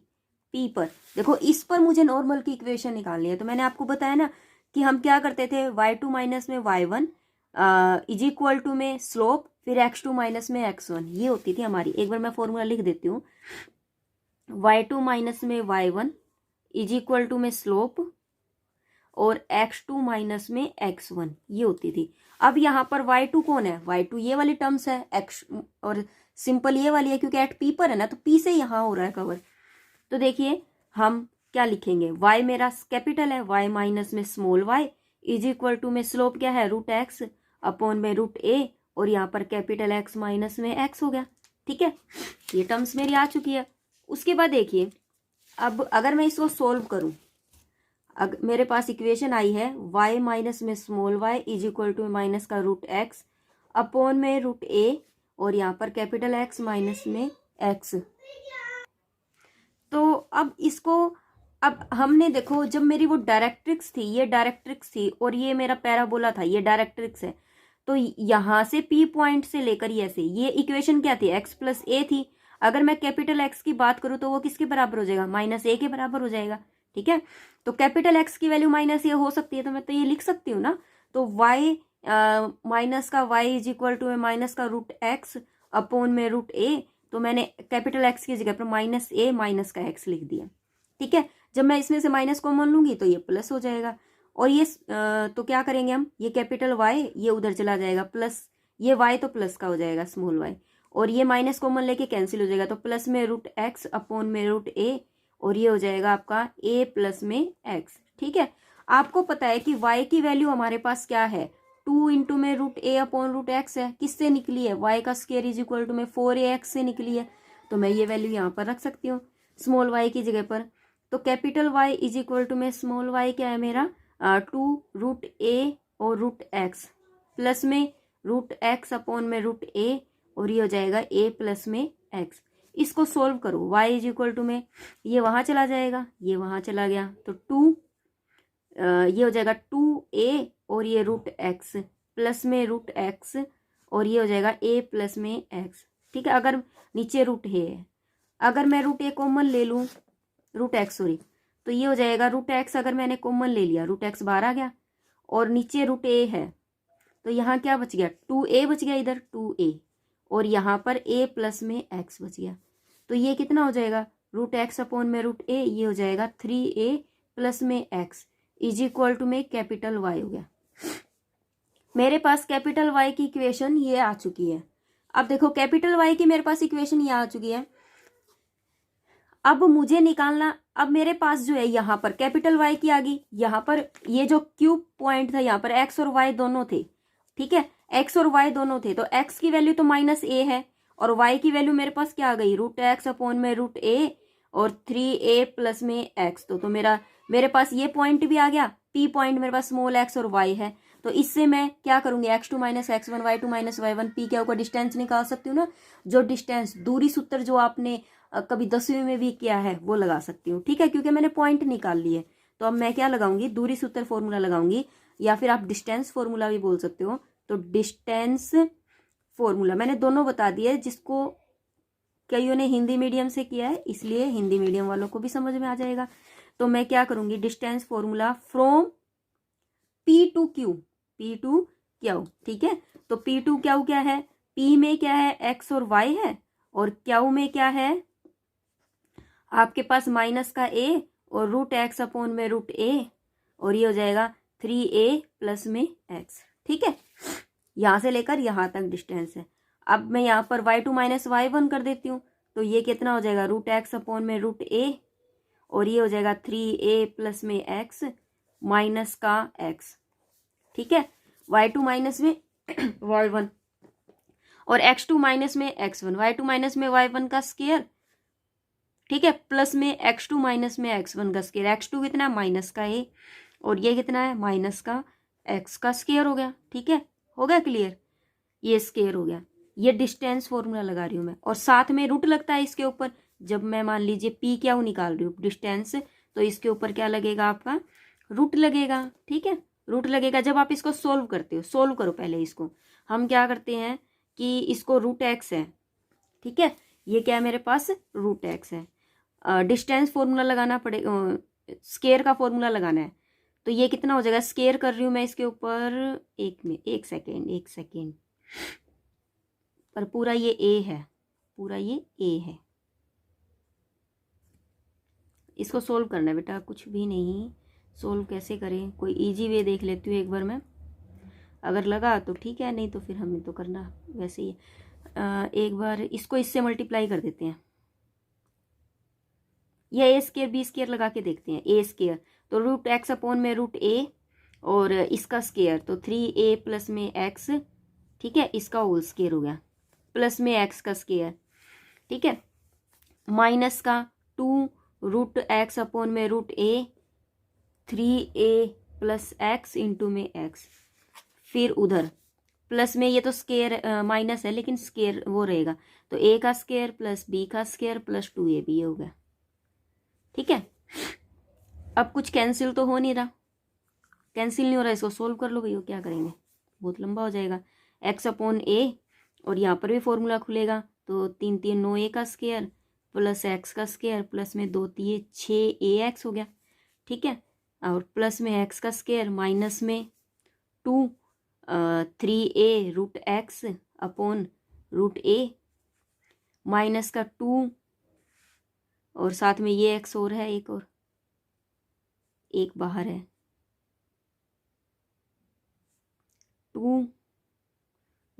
p पर। देखो इस पर मुझे नॉर्मल की इक्वेशन निकालनी है। तो मैंने आपको बताया ना कि हम क्या करते थे, y2 माइनस में y1 इज इक्वल टू में स्लोप, फिर x2 माइनस में x1, ये होती थी हमारी। एक बार मैं फॉर्मूला लिख देती हूँ, y2 माइनस में y1 इज इक्वल टू में स्लोप और x2 माइनस में x1, ये होती थी। अब यहाँ पर y2 कौन है, y2 ये वाली टर्म्स है, x और सिंपल ये वाली है क्योंकि एट p पर है ना, तो p से यहाँ हो रहा है कवर। तो देखिए हम क्या लिखेंगे, y मेरा कैपिटल है, y माइनस में small y is equal to में स्लोप क्या है √x अपॉन में √a, और यहाँ पर कैपिटल x माइनस में x हो गया, ठीक है। ये टर्म्स मेरी आ चुकी है। उसके बाद देखिए अब अगर मैं इसको सोल्व करूं, अगर मेरे पास इक्वेशन आई है y माइनस में small y is equal to minus का √x अपॉन में √a, और यहाँ पर कैपिटल x माइनस में x। तो अब इसको, अब हमने देखो जब मेरी वो डायरेक्ट्रिक्स थी, ये डायरेक्ट्रिक्स थी और ये मेरा पैराबोला था, ये डायरेक्ट्रिक्स है। तो यहाँ से P पॉइंट से लेकर ये इक्वेशन क्या थी, x प्लस a थी। अगर मैं कैपिटल x की बात करूँ तो वो किसके बराबर हो जाएगा, -a के बराबर हो जाएगा, ठीक है। तो कैपिटल x की वैल्यू -a हो सकती है, तो मैं तो ये लिख सकती हूँ ना। तो y माइनस का y is equal to minus का √x अपॉन में √a, तो मैंने कैपिटल x की जगह पर -a माइनस का x लिख दिया, ठीक है। जब मैं इसमें से माइनस कॉमन लूंगी तो ये प्लस हो जाएगा, और ये तो क्या करेंगे हम, ये कैपिटल y ये उधर चला जाएगा, प्लस ये y तो प्लस का हो जाएगा स्मॉल y, और ये माइनस कॉमन लेके कैंसिल हो जाएगा, तो प्लस में √x अपॉन में √a, और ये हो जाएगा आपका a प्लस में x, ठीक है। आपको पता है कि y की वैल्यू हमारे पास क्या है, 2 इंटू में √a अपॉन √x है, किससे निकली है, y का स्क्वायर इज इक्वल टू में 4ax से निकली है। तो मैं ये वैल्यू यहाँ पर रख सकती हूँ स्मॉल y की जगह पर। तो capital y is equal to में स्मॉल y क्या है मेरा 2 √a और √x प्लस में √x अपॉन में √a, और ये हो जाएगा a प्लस में x। इसको सोल्व करो, y इज इक्वल टू में ये वहाँ चला जाएगा, ये वहाँ चला गया, तो 2 ये हो जाएगा 2a और ये √x प्लस में √x, और ये हो जाएगा a प्लस में x, ठीक है। अगर नीचे √a है, अगर मैं √a कॉमन ले लूँ, √x सॉरी, तो ये हो जाएगा √x, अगर मैंने कॉमन ले लिया √x बाहर आ गया, और नीचे √a है, तो यहाँ क्या बच गया, 2a बच गया इधर 2a, और यहाँ पर a प्लस में x बच गया। तो ये कितना हो जाएगा, √x अपॉन में √a, ये हो जाएगा 3a प्लस में x इज इक्वल टू में कैपिटल y हो गया। मेरे पास कैपिटल y की इक्वेशन ये आ चुकी है। अब देखो कैपिटल y की मेरे पास इक्वेशन ये आ चुकी है। अब मुझे निकालना, अब मेरे पास जो है यहाँ पर कैपिटल y की आ गई, यहाँ पर ये जो क्यूब पॉइंट था यहाँ पर x और y दोनों थे, ठीक है, x और y दोनों थे। तो x की वैल्यू तो -a है, और y की वैल्यू मेरे पास क्या आ गई, √x अपॉन में √a और 3a प्लस में x। तो मेरे पास ये पॉइंट भी आ गया, p पॉइंट मेरे पास स्मॉल x और y है। तो इससे मैं क्या करूंगी, x2 minus x1 y2 minus y1, p क्या होगा, डिस्टेंस निकाल सकती हूँ ना। जो डिस्टेंस, दूरी सूत्र जो आपने कभी 10वीं में भी किया है वो लगा सकती हूँ, ठीक है, क्योंकि मैंने पॉइंट निकाल लिए। तो अब मैं क्या लगाऊंगी, दूरी सूत्र फॉर्मूला लगाऊंगी, या फिर आप डिस्टेंस फॉर्मूला भी बोल सकते हो। तो डिस्टेंस फॉर्मूला मैंने दोनों बता दिए, जिसको कईयों ने हिंदी मीडियम से किया है, इसलिए हिंदी मीडियम वालों को भी समझ में आ जाएगा। तो मैं क्या करूंगी, distance formula from P to Q, ठीक है। तो P टू Q क्या है, P में क्या है, x और y है, और Q में क्या है आपके पास माइनस का a और रूट एक्स अपॉन में रूट a, और ये हो जाएगा 3a प्लस में x। ठीक है, यहाँ से लेकर यहाँ तक डिस्टेंस है। अब मैं यहाँ पर y2 माइनस y1 कर देती हूँ, तो ये कितना हो जाएगा रूट एक्स अपॉन में रूट a, और ये हो जाएगा 3a प्लस में x माइनस का x। ठीक है, y2 माइनस में y1 और x2 माइनस में x1, y2 माइनस में y1 का स्क्वायर, ठीक है, प्लस में x2 माइनस में x1 का स्क्वायर। x2 कितना है माइनस का a, और ये कितना है माइनस का x का स्क्वायर हो गया। ठीक है, हो गया क्लियर, ये स्क्वायर हो गया। ये डिस्टेंस फॉर्मूला लगा रही हूँ मैं, और साथ में रूट लगता है इसके ऊपर। जब मैं मान लीजिए p क्या निकाल रही हूँ डिस्टेंस, तो इसके ऊपर क्या लगेगा आपका रूट लगेगा। ठीक है, रूट लगेगा। जब आप इसको सोल्व करते हो, सोल्व करो पहले इसको, हम क्या करते हैं कि इसको रूट एक्स है, ठीक है, ये क्या है मेरे पास रूट एक्स है, डिस्टेंस फॉर्मूला लगाना पड़ेगा, स्क्वायर का फॉर्मूला लगाना है। तो ये कितना हो जाएगा, स्क्वायर कर रही हूँ मैं इसके ऊपर, एक सेकेंड, पर पूरा ये a है, पूरा ये a है। इसको सोल्व करना है बेटा, कुछ भी नहीं। सोल्व कैसे करें, कोई इजी वे देख लेती हूँ एक बार मैं, अगर लगा तो ठीक है, नहीं तो फिर हमें तो करना वैसे ही। एक बार इसको इससे मल्टीप्लाई कर देते हैं, ये a स्क्वायर b स्क्वायर लगा के देखते हैं। a स्क्वायर तो रूट एक्स अपॉन में रूट a, और इसका स्क्वायर तो 3a प्लस में x, ठीक है, इसका होल स्क्वायर हो गया, प्लस में x का स्क्वायर, ठीक है, माइनस का 2 रूट एक्स अपॉन में root a, 3a plus x into में x, फिर उधर प्लस में, ये तो स्क्वायर माइनस है लेकिन स्क्वायर वो रहेगा, तो a का स्क्वायर प्लस b का स्क्वायर प्लस 2ab ये हो गया। ठीक है, अब कुछ कैंसिल तो हो नहीं रहा, कैंसिल नहीं हो रहा, इसको सोल्व कर लो भैया, क्या करेंगे, बहुत लंबा हो जाएगा। x अपॉन a, और यहाँ पर भी फॉर्मूला खुलेगा, तो 3 3 9 a का स्क्वायर प्लस x का स्क्वायर प्लस में 2 3 6ax हो गया। ठीक है, और प्लस में x का स्क्वायर माइनस में 2 3a root x upon root a, minus का 2, और साथ में ये x और है, एक और एक बाहर है, 2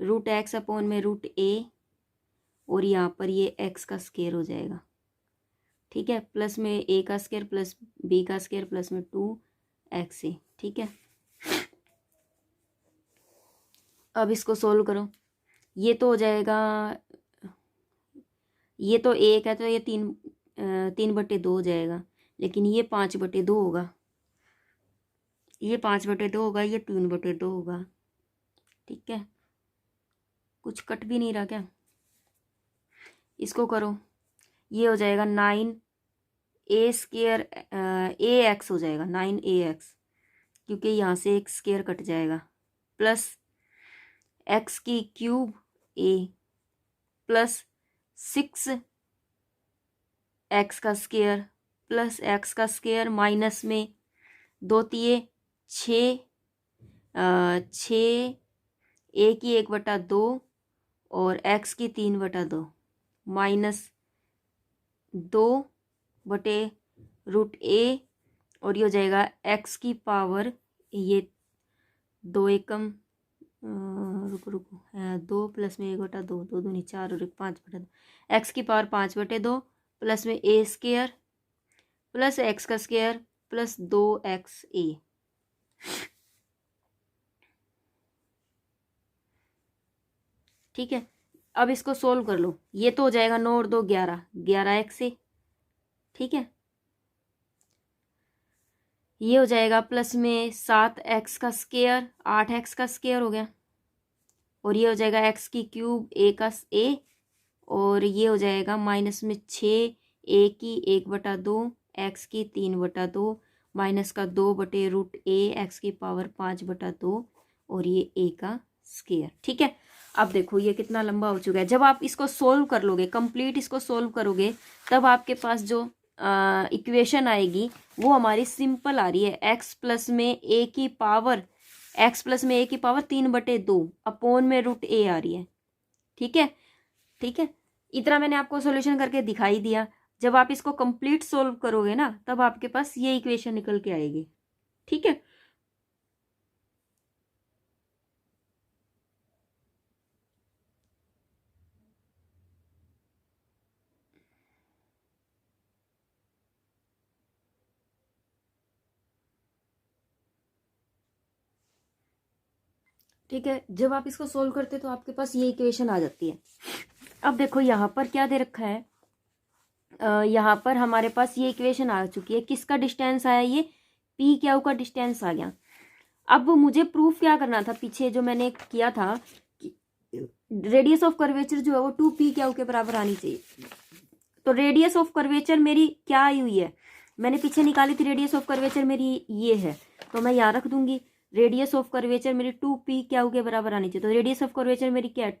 रूट एक्स अपॉन में रूट a, और यहाँ पर ये x का स्क्वायर हो जाएगा। ठीक है, प्लस में a का स्क्वायर प्लस b का स्क्वायर प्लस में 2xa। ठीक है, अब इसको सोल्व करो, ये तो हो जाएगा, ये तो 1 है तो ये 3/2 हो जाएगा, लेकिन ये 5/2 होगा, ये 5/2 होगा, ये 3/2 होगा। ठीक है, कुछ कट भी नहीं रहा क्या, इसको करो, ये हो जाएगा 9a स्क्वायर ax हो जाएगा, 9ax, क्योंकि यहाँ से एक स्क्वायर कट जाएगा, प्लस x की क्यूब a प्लस 6x का स्क्वायर प्लस x का स्क्वायर माइनस में 2 3 6 a की 1/2 और x की 3/2 माइनस 2/√a, और ये हो जाएगा x की पावर, ये 2 एकम रुको 2 प्लस में 1/2, 2 दूनी 4 और 1 5/2, x की पावर 5/2 प्लस में a स्क्वायर प्लस x का स्क्वायर प्लस 2xa। ठीक है, अब इसको सोल्व कर लो, ये तो हो जाएगा 9 और 2 11, 11x। ठीक है, ये हो जाएगा प्लस में 7x का स्क्वायर, 8x का स्क्वायर हो गया, और ये हो जाएगा x की क्यूब a, और ये हो जाएगा माइनस में 6 a की 1/2 x की 3/2 माइनस का 2/√a x की पावर 5/2 और ये a का स्क्वायर। ठीक है, अब देखो ये कितना लंबा हो चुका है। जब आप इसको सोल्व कर लोगे, कंप्लीट इसको सोल्व करोगे, तब आपके पास जो इक्वेशन आएगी वो हमारी सिंपल आ रही है, x प्लस में a की पावर 3/2 अपॉन में √a आ रही है। ठीक है, ठीक है, इतना मैंने आपको सॉल्यूशन करके दिखाई दिया। जब आप इसको कंप्लीट सोल्व करोगे ना, तब आपके पास ये इक्वेशन निकल के आएगी। ठीक है, ठीक है। जब आप इसको सोल्व करते तो आपके पास ये इक्वेशन आ जाती है। अब देखो यहाँ पर क्या दे रखा है, यहाँ पर हमारे पास ये इक्वेशन आ चुकी है। किसका डिस्टेंस आया, ये पी क्यू का डिस्टेंस आ गया। अब मुझे प्रूफ क्या करना था, पीछे जो मैंने किया था कि रेडियस ऑफ कर्वेचर जो है वो 2p क्यू के बराबर आनी चाहिए। तो रेडियस ऑफ कर्वेचर मेरी क्या आई हुई है, मैंने पीछे निकाली थी, रेडियस ऑफ कर्वेचर मेरी ये है, तो मैं यहाँ रख दूंगी रेडियस ऑफ कर्वेचर मेरी 2p क्यू के बराबर आनी चाहिए। तो रेडियस ऑफ कर्वेचर मेरी क्या है,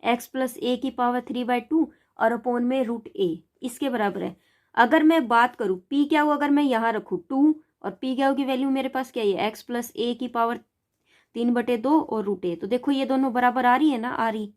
2x+a⁴/2 और अपॉन में √a, इसके बराबर है। अगर मैं बात करूँ p क्यू, अगर मैं यहाँ रखूँ 2 और p क्यू की वैल्यू मेरे पास क्या है, x+a⁴3/2 और √a, तो देखो ये दोनों बराबर आ रही है ना, आ रही।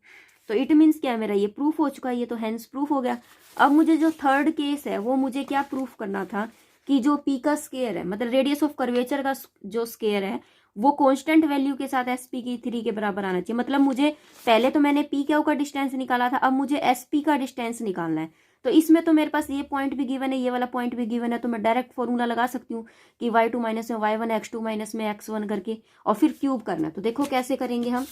तो इट मीन्स क्या है, मेरा ये प्रूफ हो चुका है, ये तो हैंस प्रूफ हो गया। अब मुझे जो थर्ड केस है वो मुझे क्या प्रूफ करना था कि जो p का स्केयर है, मतलब रेडियस ऑफ कर्वेचर का जो स्केयर है वो कांस्टेंट वैल्यू के साथ sp3 के बराबर आना चाहिए। मतलब मुझे पहले तो मैंने p क्यू का डिस्टेंस निकाला था, अब मुझे sp का डिस्टेंस निकालना है। तो इसमें तो मेरे पास ये पॉइंट भी गिवन है, ये वाला पॉइंट भी गिवन है, तो मैं डायरेक्ट फॉर्मूला लगा सकती हूँ कि y2 माइनस में y1, x2 माइनस में x1 करके और फिर क्यूब करना। तो देखो कैसे करेंगे हम।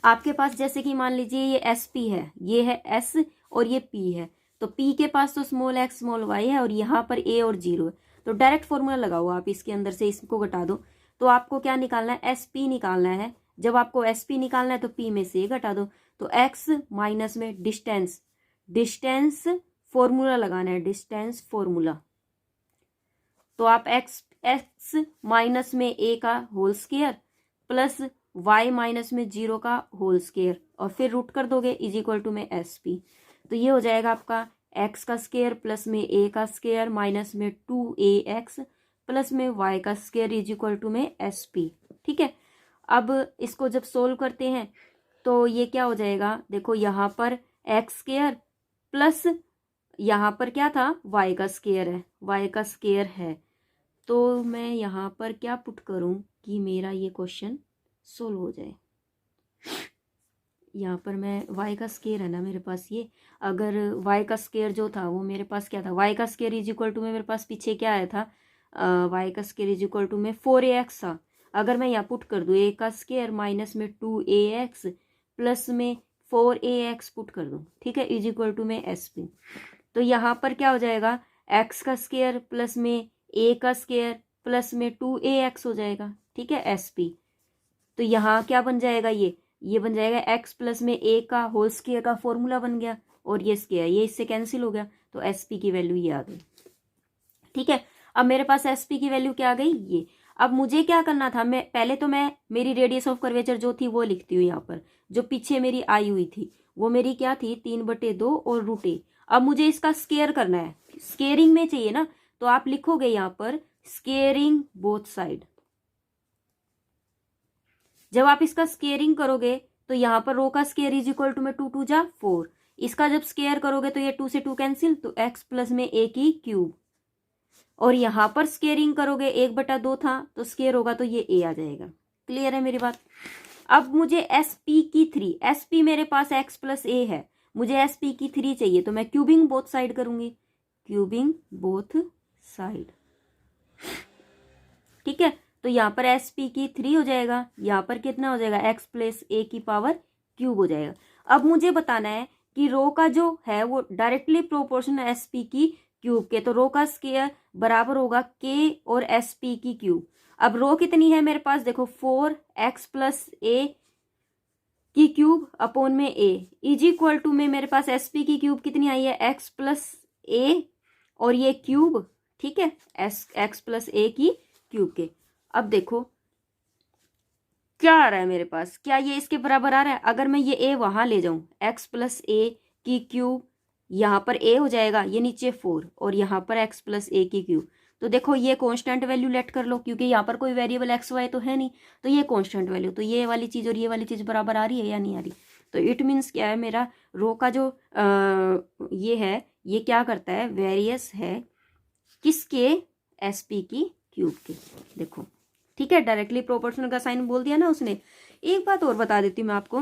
आपके पास जैसे कि मान लीजिए ये sp है, ये है s और ये p है, तो p के पास तो स्मॉल x स्मॉल y है और यहाँ पर a और 0 है। तो डायरेक्ट फॉर्मूला लगाओ आप, इसके अंदर से इसको घटा दो, तो आपको क्या निकालना है, sp निकालना है। जब आपको sp निकालना है तो p में से घटा दो, तो x माइनस में डिस्टेंस, डिस्टेंस फॉर्मूला लगाना है, डिस्टेंस फॉर्मूला। तो आप x माइनस में a का whole square plus y minus में 0 का होल स्क्वायर और फिर रूट कर दोगे इज इक्वल टू में sp। तो ये हो जाएगा आपका x का स्क्वायर प्लस में a का स्क्वायर माइनस में 2ax प्लस में y का स्क्वायर इज इक्वल टू में sp। ठीक है, अब इसको जब सोल्व करते हैं तो ये क्या हो जाएगा, देखो यहाँ पर एक्स स्क्वायर प्लस यहाँ पर क्या था, y का स्क्वायर है, y का स्क्वायर है। तो मैं यहाँ पर क्या पुट करूँ कि मेरा ये क्वेश्चन सोल्व हो जाए। यहाँ पर मैं y का स्क्वायर है ना मेरे पास, ये अगर y का स्क्वायर जो था वो मेरे पास क्या था, y का स्क्वायर इज इक्वल टू में मेरे पास पीछे क्या आया था, y का स्क्वायर इज इक्वल टू में 4ax था। अगर मैं यहाँ पुट कर दूँ a का स्क्वायर माइनस में 2ax प्लस में 4ax पुट कर दूँ, ठीक है, इज इक्वल टू में sp। तो यहाँ पर क्या हो जाएगा, x का स्क्वायर प्लस में a का स्क्वायर प्लस में 2ax हो जाएगा, ठीक है, sp। तो यहाँ क्या बन जाएगा, ये बन जाएगा x प्लस में a का होल स्क्वायर का फॉर्मूला बन गया और ये स्क्वायर ये इससे कैंसिल हो गया, तो sp की वैल्यू ये आ गई। ठीक है, अब मेरे पास sp की वैल्यू क्या आ गई, ये। अब मुझे क्या करना था, मैं पहले तो मैं मेरी रेडियस ऑफ कर्वेचर जो थी वो लिखती हूँ यहाँ पर, जो पीछे मेरी आई हुई थी वो मेरी क्या थी 3/2 और √a। अब मुझे इसका स्केयर करना है, स्केयरिंग में चाहिए ना, तो आप लिखोगे यहाँ पर स्केयरिंग बोथ साइड। जब आप इसका स्केयरिंग करोगे तो यहाँ पर रो का स्केयर इज इक्वल टू में 2 2 जा 4, इसका जब स्केयर करोगे तो ये 2 से 2 कैंसिल, तो x प्लस में a की क्यूब, और यहाँ पर स्केयरिंग करोगे 1/2 था तो स्केयर होगा तो ये a आ जाएगा। क्लियर है मेरी बात। अब मुझे sp की 3, sp मेरे पास x प्लस a है, मुझे sp की 3 चाहिए, तो मैं क्यूबिंग बोथ साइड करूंगी, क्यूबिंग बोथ साइड। ठीक है, तो यहाँ पर sp की 3 हो जाएगा, यहाँ पर कितना हो जाएगा x प्लस a की पावर क्यूब हो जाएगा। अब मुझे बताना है कि रो का जो है वो डायरेक्टली प्रोपोर्शनल sp की क्यूब के, तो रो का स्क्वायर बराबर होगा k और sp की क्यूब। अब रो कितनी है मेरे पास, देखो 4x प्लस a की क्यूब अपॉन में a इज इक्वल टू में मेरे पास sp की क्यूब कितनी आई है, x प्लस a और ये क्यूब, ठीक है, x प्लस a की क्यूब के। अब देखो क्या आ रहा है मेरे पास, क्या ये इसके बराबर आ रहा है, अगर मैं ये a वहां ले जाऊं, x प्लस a की क्यूब, यहाँ पर a हो जाएगा, ये नीचे 4 और यहाँ पर x प्लस a की क्यूब। तो देखो ये कांस्टेंट वैल्यू लेट कर लो, क्योंकि यहाँ पर कोई वेरिएबल x y तो है नहीं, तो ये कांस्टेंट वैल्यू, तो ये वाली चीज और ये वाली चीज बराबर आ रही है या नहीं आ रही, तो इट मीन्स क्या है, मेरा रो का जो ये है, ये क्या करता है, वेरियस है किसके, एसपी की क्यूब के। देखो ठीक है, डायरेक्टली प्रोपोर्शनल का साइन बोल दिया ना उसने। एक बात और बता देती हूँ मैं आपको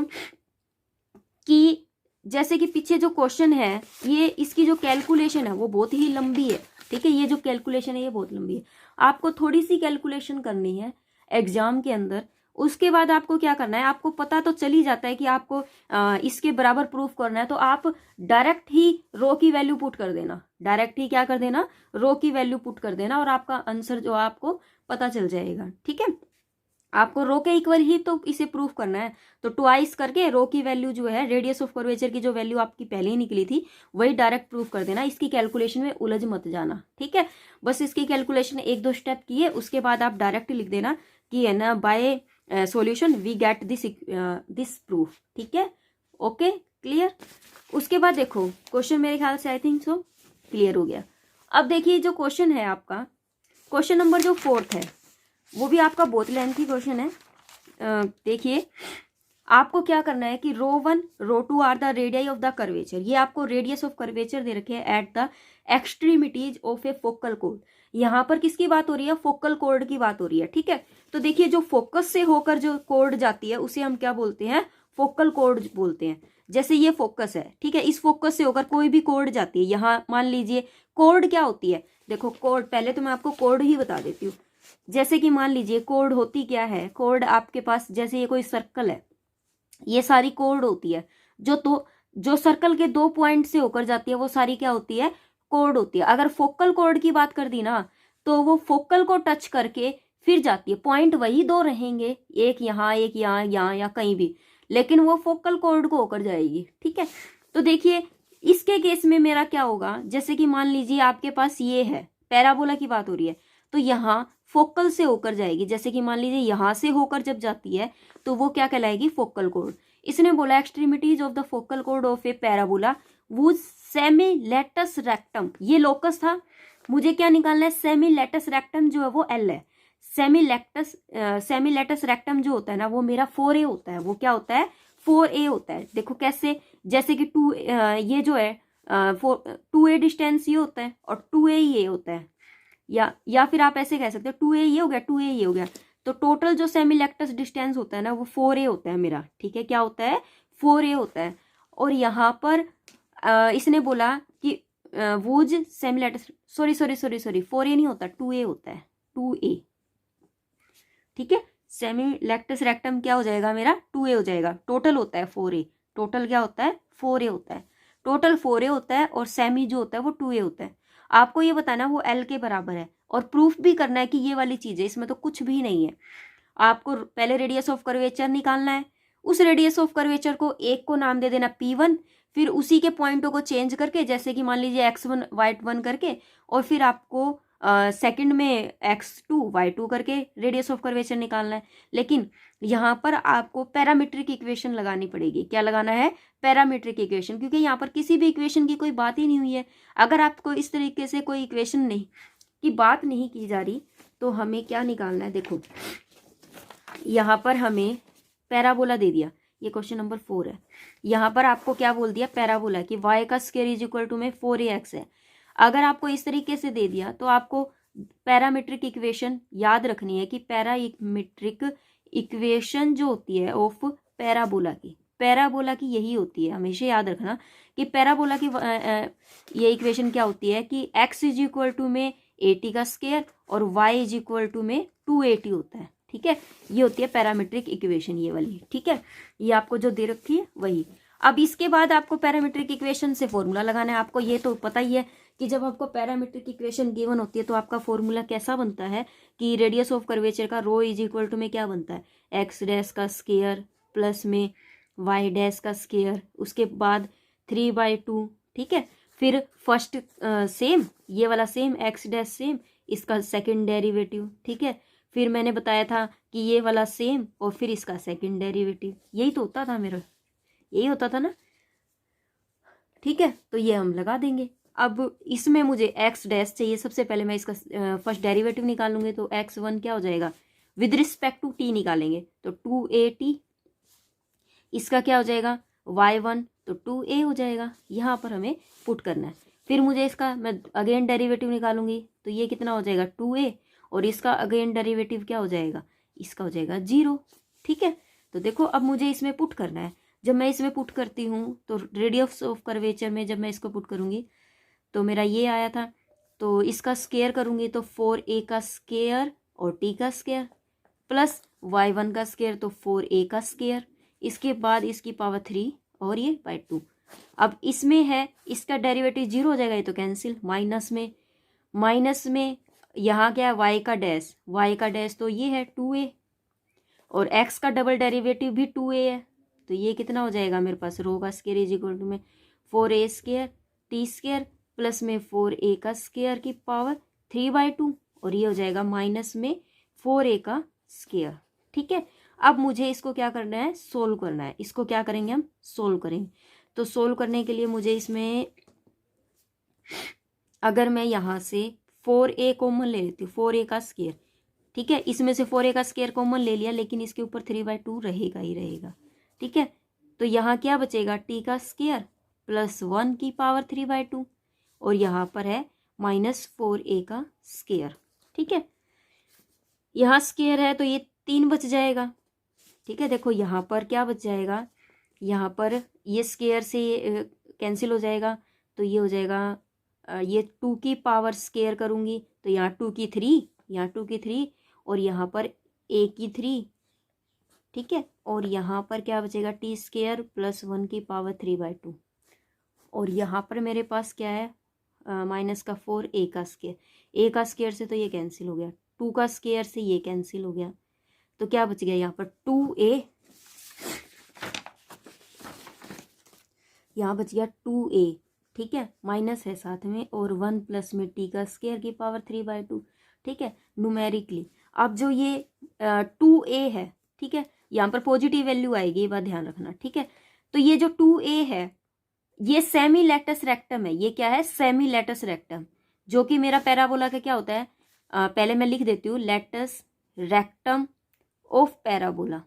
कि जैसे कि पीछे जो क्वेश्चन है, ये इसकी जो कैलकुलेशन है वो बहुत ही लंबी है, ठीक है, ये जो कैलकुलेशन है ये बहुत लंबी है। आपको थोड़ी सी कैलकुलेशन करनी है एग्जाम के अंदर, उसके बाद आपको क्या करना है, आपको पता तो चल ही जाता है कि आपको इसके बराबर प्रूफ करना है, तो आप डायरेक्ट ही रो की वैल्यू पुट कर देना, डायरेक्ट ही क्या कर देना, रो की वैल्यू पुट कर देना, और आपका आंसर जो आपको पता चल जाएगा। ठीक है, आपको रो के इक्वल ही तो इसे प्रूफ करना है, तो ट्वाइस करके रो की वैल्यू जो है, रेडियस ऑफ कर्वेचर की जो वैल्यू आपकी पहले ही निकली थी वही डायरेक्ट प्रूफ कर देना, इसकी कैलकुलेशन में उलझ मत जाना। ठीक है, बस इसकी कैलकुलेशन एक दो स्टेप किए, उसके बाद आप डायरेक्ट लिख देना कि है ना, by solution we get this proof. ठीक है, ओके क्लियर। उसके बाद देखो क्वेश्चन, मेरे ख्याल से आई थिंक सो क्लियर हो गया। अब देखिए जो क्वेश्चन है आपका, क्वेश्चन नंबर जो 4 है वो भी आपका बहुत लेंथी क्वेश्चन है। देखिए आपको क्या करना है कि row 1 row 2 are the radii of the curvature, ये आपको रेडियस ऑफ कर्वेचर दे रखे हैं at the extremities of a focal कोड। यहाँ पर किसकी बात हो रही है, फोकल कोड की बात हो रही है। ठीक है, तो देखिए जो फोकस से होकर जो कोड जाती है उसे हम क्या बोलते हैं, फोकल कोड बोलते हैं। जैसे ये फोकस है, ठीक है, इस फोकस से होकर कोई भी कोड जाती है, यहाँ मान लीजिए कोड क्या होती है, देखो कोड, पहले तो मैं आपको कोड ही बता देती हूँ। जैसे कि मान लीजिए कोड होती क्या है, कोड आपके पास, जैसे ये कोई सर्कल है, ये सारी कोड होती है, जो सर्कल के 2 पॉइंट से होकर जाती है वो सारी क्या होती है, कोड होती है। अगर फोकल कोड की बात कर दी ना, तो वो फोकल को टच करके फिर जाती है, पॉइंट वही 2 रहेंगे, एक यहाँ एक यहाँ, यहाँ या कहीं भी, लेकिन वो फोकल कोड को होकर जाएगी। ठीक है, तो देखिए इसके केस में मेरा क्या होगा, जैसे कि मान लीजिए आपके पास ये है, पैराबोला की बात हो रही है, तो यहाँ फोकल से होकर जाएगी, जैसे कि मान लीजिए यहां से होकर जब जाती है तो वो क्या कहलाएगी, फोकल कोड। इसने बोला एक्सट्रीमिटीज ऑफ द फोकल कोड of a parabola was semi latus rectum, ये लोकस था, मुझे क्या निकालना है, सेमी लेटस रेक्टम जो है वो एल है, सेमी लेटस रेक्टम जो होता है ना वो मेरा 4a होता है, वो क्या होता है, 4a होता है। देखो कैसे, जैसे कि 2 ये जो है 2a डिस्टेंस ये होता है और 2a ये होता है, या फिर आप ऐसे कह सकते हो 2a ये हो गया, 2a ये हो गया, तो टोटल जो सेमीलेक्टस डिस्टेंस होता है ना वो 4a होता है मेरा। ठीक है, क्या होता है, 4a होता है। और यहाँ पर इसने बोला कि वुज सेमीलेक्टस, सॉरी 4a नहीं होता, 2a होता है, 2a। ठीक है, सेमीलेक्टस रेक्टम क्या हो जाएगा मेरा, 2a हो जाएगा। टोटल होता है 4a, टोटल क्या होता है, 4a होता है, टोटल 4a होता है, और सेमी जो होता है वो 2a होता है। आपको ये बताना वो एल के बराबर है, और प्रूफ भी करना है कि ये वाली चीज है, इसमें तो कुछ भी नहीं है। आपको पहले रेडियस ऑफ कर्वेचर निकालना है, उस रेडियस ऑफ कर्वेचर को एक को नाम दे देना P1, फिर उसी के पॉइंटों को चेंज करके, जैसे कि मान लीजिए x1 y1 करके, और फिर आपको सेकंड में x2 y2 करके रेडियस ऑफ कर्वेचर निकालना है। लेकिन यहाँ पर आपको पैरामीट्रिक इक्वेशन लगानी पड़ेगी। क्या लगाना है, पैरामीट्रिक इक्वेशन, क्योंकि यहाँ पर किसी भी इक्वेशन की कोई बात ही नहीं हुई है। अगर आपको इस तरीके से कोई इक्वेशन नहीं की बात नहीं की जा रही, तो हमें क्या निकालना है, देखो यहाँ पर हमें पैराबोला दे दिया, ये क्वेश्चन नंबर 4 है। यहाँ पर आपको क्या बोल दिया, पैराबोला की y का स्क्वायर इज इक्वल टू में 4ax है। अगर आपको इस तरीके से दे दिया तो आपको पैरामीट्रिक इक्वेशन याद रखनी है कि पैरामीट्रिक इक्वेशन जो होती है ऑफ पैराबोला की यही होती है, हमेशा याद रखना कि पैराबोला की ये इक्वेशन क्या होती है कि x इज इक्वल टू में 80 का स्क्वायर और y इज इक्वल टू में 280 होता है। ठीक है, ये होती है पैरामीट्रिक इक्वेशन, ये वाली। ठीक है, ये आपको जो दे रखी है वही। अब इसके बाद आपको पैरामीट्रिक इक्वेशन से फॉर्मूला लगाना है। आपको ये तो पता ही है कि जब आपको पैरामीट्रिक इक्वेशन गिवन होती है तो आपका फॉर्मूला कैसा बनता है कि रेडियस ऑफ कर्वेचर का रो इज इक्वल टू में क्या बनता है, एक्स डैश का स्क्वायर प्लस में वाई डैश का स्क्वायर, उसके बाद 3/2। ठीक है, फिर फर्स्ट सेम, ये वाला सेम, एक्स डैश सेम, इसका सेकंड डेरिवेटिव। ठीक है, फिर मैंने बताया था कि ये वाला सेम और फिर इसका सेकंड डेरिवेटिव, यही तो होता था मेरा, यही होता था ना। ठीक है, तो ये हम लगा देंगे। अब इसमें मुझे एक्स डैश चाहिए, सबसे पहले मैं इसका फर्स्ट डेरिवेटिव निकालूंगी, तो x1 क्या हो जाएगा, विद रिस्पेक्ट टू t निकालेंगे तो 2at, इसका क्या हो जाएगा y1 तो 2a हो जाएगा, यहाँ पर हमें पुट करना है। फिर मुझे इसका मैं अगेन डेरिवेटिव निकालूंगी तो ये कितना हो जाएगा 2a, और इसका अगेन डेरिवेटिव क्या हो जाएगा, इसका हो जाएगा 0। ठीक है, तो देखो अब मुझे इसमें पुट करना है। जब मैं इसमें पुट करती हूँ तो रेडियस ऑफ कर्वेचर में जब मैं इसको पुट करूँगी तो मेरा ये आया था, तो इसका स्केयर करूँगी तो 4a का स्केयर और t का स्केयर प्लस y1 का स्केयर तो 4a का स्केयर, इसके बाद इसकी पावर 3 और ये बाय 2। अब इसमें है इसका डेरिवेटिव 0 हो जाएगा, ये तो कैंसिल। माइनस में यहाँ क्या है y का डैश तो ये है 2a, और x का डबल डेरिवेटिव भी 2a है, तो ये कितना हो जाएगा मेरे पास रो का स्केयर इज इक्वल टू में 4a square t square plus में 4a का स्केयर की पावर 3/2, और ये हो जाएगा माइनस में 4a का स्केयर। ठीक है, अब मुझे इसको क्या करना है, सोल्व करना है। इसको क्या करेंगे हम, सोल्व करेंगे। तो सोल्व करने के लिए मुझे इसमें अगर मैं यहाँ से 4a कॉमन ले लेती हूँ, 4a का स्केयर, ठीक है, इसमें से 4a का स्केयर कॉमन ले लिया, लेकिन इसके ऊपर 3/2 रहेगा ही रहेगा। ठीक है, तो यहाँ क्या बचेगा, t का स्केयर प्लस 1 की पावर 3/2, और यहाँ पर है माइनस 4a का स्केयर। ठीक है, यहाँ स्केयर है तो ये 3 बच जाएगा। ठीक है, देखो यहाँ पर क्या बच जाएगा, यहाँ पर ये स्केयर से ये कैंसिल हो जाएगा, तो ये हो जाएगा ये 2 की पावर स्केयर करूँगी तो यहाँ 2 की 3, यहाँ 2 की 3, और यहाँ पर a की 3। ठीक है, और यहाँ पर क्या बचेगा, t स्केयर प्लस 1 की पावर 3/2, और यहाँ पर मेरे पास क्या है माइनस का 4a का स्केयर, a का स्केयर से तो ये कैंसिल हो गया, 2 का स्केयर से ये कैंसिल हो गया, तो क्या बच गया यहाँ पर 2a, यहाँ बच गया 2a। ठीक है, माइनस है साथ में, और 1 प्लस में t का स्केयर की पावर 3/2। ठीक है, न्यूमेरिकली अब जो ये 2a है, ठीक है, यहाँ पर पॉजिटिव वैल्यू आएगी, ये बात ध्यान रखना। ठीक है, तो ये जो 2a है ये सेमी लेटस रेक्टम है। ये क्या है, सेमी लेटस रेक्टम, जो कि मेरा पैराबोला का क्या होता है, पहले मैं लिख देती हूँ, लेटस रेक्टम ऑफ पैराबोला,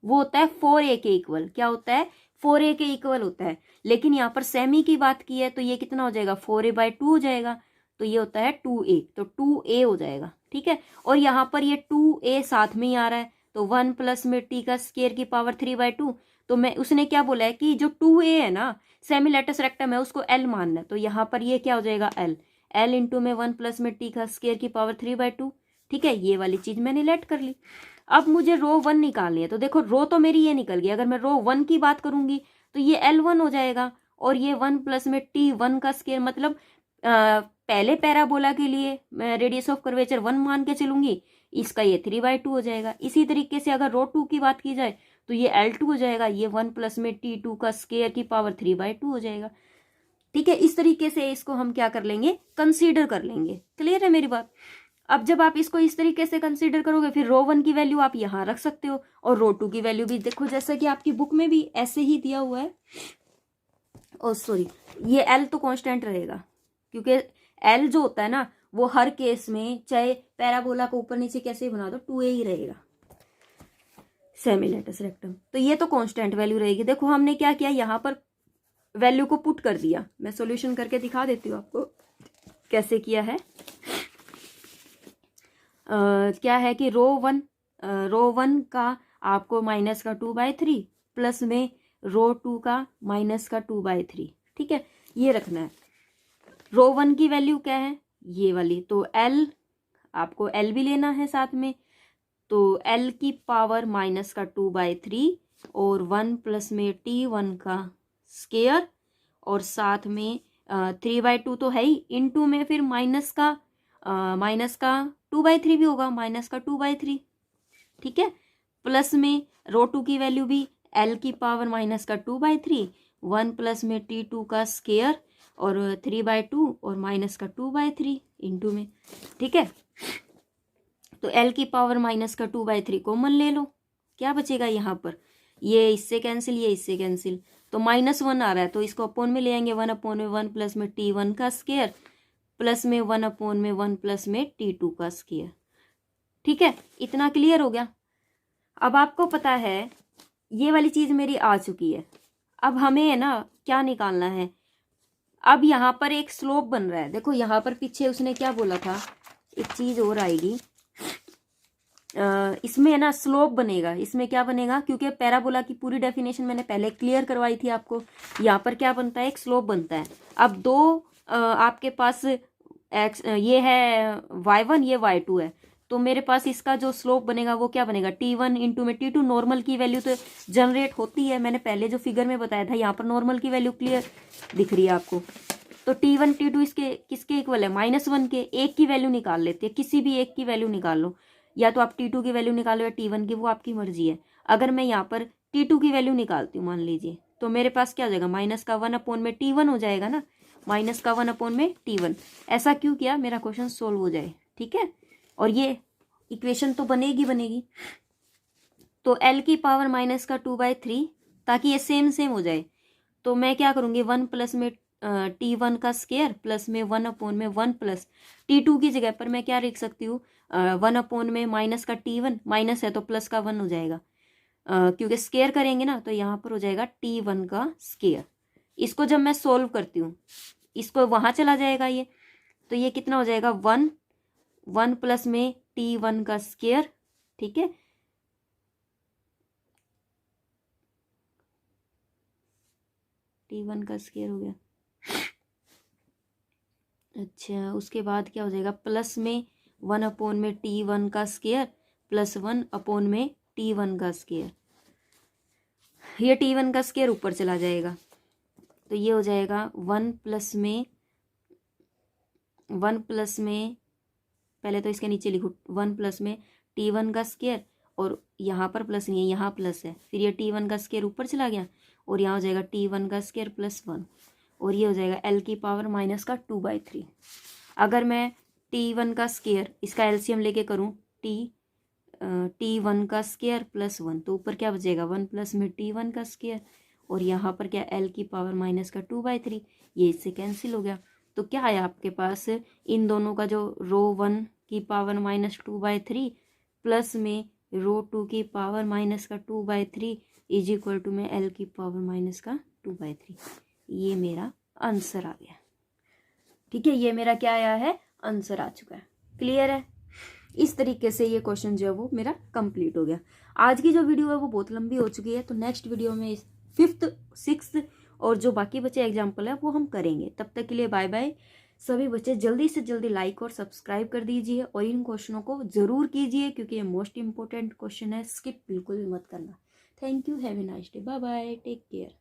वो होता है 4a के इक्वल। क्या होता है, 4a के इक्वल होता है। लेकिन यहाँ पर सेमी की बात की है तो ये कितना हो जाएगा, 4a/2 हो जाएगा, तो ये होता है 2a, तो 2a हो जाएगा। ठीक है, और यहाँ पर ये 2a साथ में ही आ रहा है, तो 1 प्लस में t का स्केयर की पावर 3/2, तो मैं उसने क्या बोला है कि जो 2a है ना सेमी लेटस रेक्टम है उसको l मानना है, तो यहाँ पर ये क्या हो जाएगा l इंटू में 1 प्लस में t का स्केयर की पावर 3/2। ठीक है, ये वाली चीज मैंने लेट कर ली। अब मुझे रो 1 निकालनी है, तो देखो रो तो मेरी ये निकल गई। अगर मैं रो 1 की बात करूंगी तो ये L1 हो जाएगा, और ये 1 प्लस में t1 का स्केयर, मतलब पहले पैराबोला के लिए मैं रेडियस ऑफ कर्वेचर 1 मान के चलूंगी, इसका ये 3/2 हो जाएगा। इसी तरीके से अगर रो 2 की बात की जाए तो ये L2 हो जाएगा, ये 1 प्लस में t2 का स्केयर की पावर 3/2 हो जाएगा। ठीक है, इस तरीके से इसको हम क्या कर लेंगे, कंसीडर कर लेंगे। क्लियर है मेरी बात। अब जब आप इसको इस तरीके से कंसीडर करोगे फिर रो 1 की वैल्यू आप यहाँ रख सकते हो, और रो 2 की वैल्यू भी देखो, जैसा कि आपकी बुक में भी ऐसे ही दिया हुआ है। ओ सॉरी, ये L तो कांस्टेंट रहेगा, क्योंकि L जो होता है ना वो हर केस में चाहे पैराबोला को ऊपर नीचे कैसे बना दो 2a ही रहेगा, सेमी लेटस रेक्टम, तो ये तो कांस्टेंट वैल्यू रहेगी। देखो हमने क्या किया, यहाँ पर वैल्यू को पुट कर दिया। मैं सॉल्यूशन करके दिखा देती हूँ आपको कैसे किया है। क्या है कि रो 1 का आपको माइनस का 2/3 प्लस में रो 2 का माइनस का 2/3। ठीक है, ये रखना है। रो 1 की वैल्यू क्या है, ये वाली, तो L आपको L भी लेना है साथ में, तो L की पावर माइनस का 2/3 और 1 प्लस में t1 का स्केयर, और साथ में 3/2 तो है ही, इनटू में फिर माइनस का 2/3 भी होगा, माइनस का 2/3। ठीक है, प्लस में रो 2 की वैल्यू भी L की पावर माइनस का 2/3, 1 प्लस में t2 का स्केयर और 3/2 और माइनस का 2/3 इंटू में। ठीक है, तो L की पावर माइनस का 2/3 कॉमन ले लो, क्या बचेगा यहाँ पर, ये इससे कैंसिल, ये इससे कैंसिल, तो -1 आ रहा है, तो इसको अपोन में ले आएंगे, 1/1 प्लस में t1 का स्केयर प्लस में 1/1 प्लस में t2 का स्केयर। ठीक है, इतना क्लियर हो गया। अब आपको पता है ये वाली चीज़ मेरी आ चुकी है। अब हमें है ना क्या निकालना है, अब यहाँ पर एक स्लोप बन रहा है। देखो यहाँ पर पीछे उसने क्या बोला था, एक चीज़ और आएगी, इसमें है ना स्लोप बनेगा। इसमें क्या बनेगा, क्योंकि पैराबोला की पूरी डेफिनेशन मैंने पहले क्लियर करवाई थी आपको। यहाँ पर क्या बनता है, एक स्लोप बनता है। अब दो आपके पास एक्स ये है y1, ये y2 है, तो मेरे पास इसका जो स्लोप बनेगा वो क्या बनेगा, t1 इंटू में t2। नॉर्मल की वैल्यू तो जनरेट होती है, मैंने पहले जो फिगर में बताया था। यहाँ पर नॉर्मल की वैल्यू क्लियर दिख रही है आपको। तो t1 t2 इसके किसके इक्वल है, -1 के। एक की वैल्यू निकाल लेते हैं, किसी भी एक की वैल्यू निकाल लो, या तो आप t2 की वैल्यू निकालो या t1 की, वो आपकी मर्जी है। अगर मैं यहाँ पर t2 की वैल्यू निकालती हूँ मान लीजिए, तो मेरे पास क्या हो जाएगा, -1/t1 हो जाएगा ना, -1/t1। ऐसा क्यों किया, मेरा क्वेश्चन सोल्व हो जाए, ठीक है। और ये इक्वेशन तो बनेगी। तो l की पावर -2/3, ताकि ये सेम हो जाए, तो मैं क्या करूँगी, 1 प्लस में t1 का स्केयर प्लस में 1/1 प्लस t2 की जगह पर मैं क्या लिख सकती हूँ, 1/, माइनस का t1, माइनस है तो प्लस का 1 हो जाएगा, क्योंकि स्केयर करेंगे ना, तो यहाँ पर हो जाएगा t1 का स्केयर। इसको जब मैं सोल्व करती हूँ, इसको वहाँ चला जाएगा ये, तो ये कितना हो जाएगा, 1 प्लस में t1 का स्केयर, ठीक है। t1 का स्केयर हो गया। अच्छा, उसके बाद क्या हो जाएगा, प्लस में 1/में t1 का स्केयर प्लस 1/में t1 का स्केयर। ये t1 का स्केयर ऊपर चला जाएगा, तो ये हो जाएगा 1 प्लस में पहले तो इसके नीचे लिखो, 1 प्लस में t1 का स्केयर, और यहाँ पर प्लस नहीं है, यहाँ प्लस है, फिर ये t1 का स्केयर ऊपर चला गया, और यहाँ हो जाएगा t1 का स्केयर प्लस 1, और ये हो जाएगा l की पावर -2/3। अगर मैं t1 का स्केयर, इसका एलसीएम लेके करूँ, t1 का स्केयर प्लस 1, तो ऊपर क्या बचेगा, 1 प्लस में t1 का स्केयर, और यहाँ पर क्या, l की पावर -2/3, ये इससे कैंसिल हो गया। तो क्या आया आपके पास, इन दोनों का जो ρ1 की पावर -2/3 प्लस में ρ2 की पावर -2/3 इज इक्वल टू में l की पावर -2/3। ये मेरा आंसर आ गया, ठीक है। ये मेरा क्या आया है, आंसर आ चुका है। क्लियर है। इस तरीके से ये क्वेश्चन जो है वो मेरा कंप्लीट हो गया। आज की जो वीडियो है वो बहुत लंबी हो चुकी है, तो नेक्स्ट वीडियो में 5th 6th और जो बाकी बचे एग्जाम्पल है वो हम करेंगे। तब तक के लिए बाय बाय। सभी बच्चे जल्दी से जल्दी लाइक और सब्सक्राइब कर दीजिए, और इन क्वेश्चनों को जरूर कीजिए, क्योंकि ये मोस्ट इंपॉर्टेंट क्वेश्चन है, स्किप बिल्कुल भी मत करना। Thank you, have a nice day, bye bye, take care.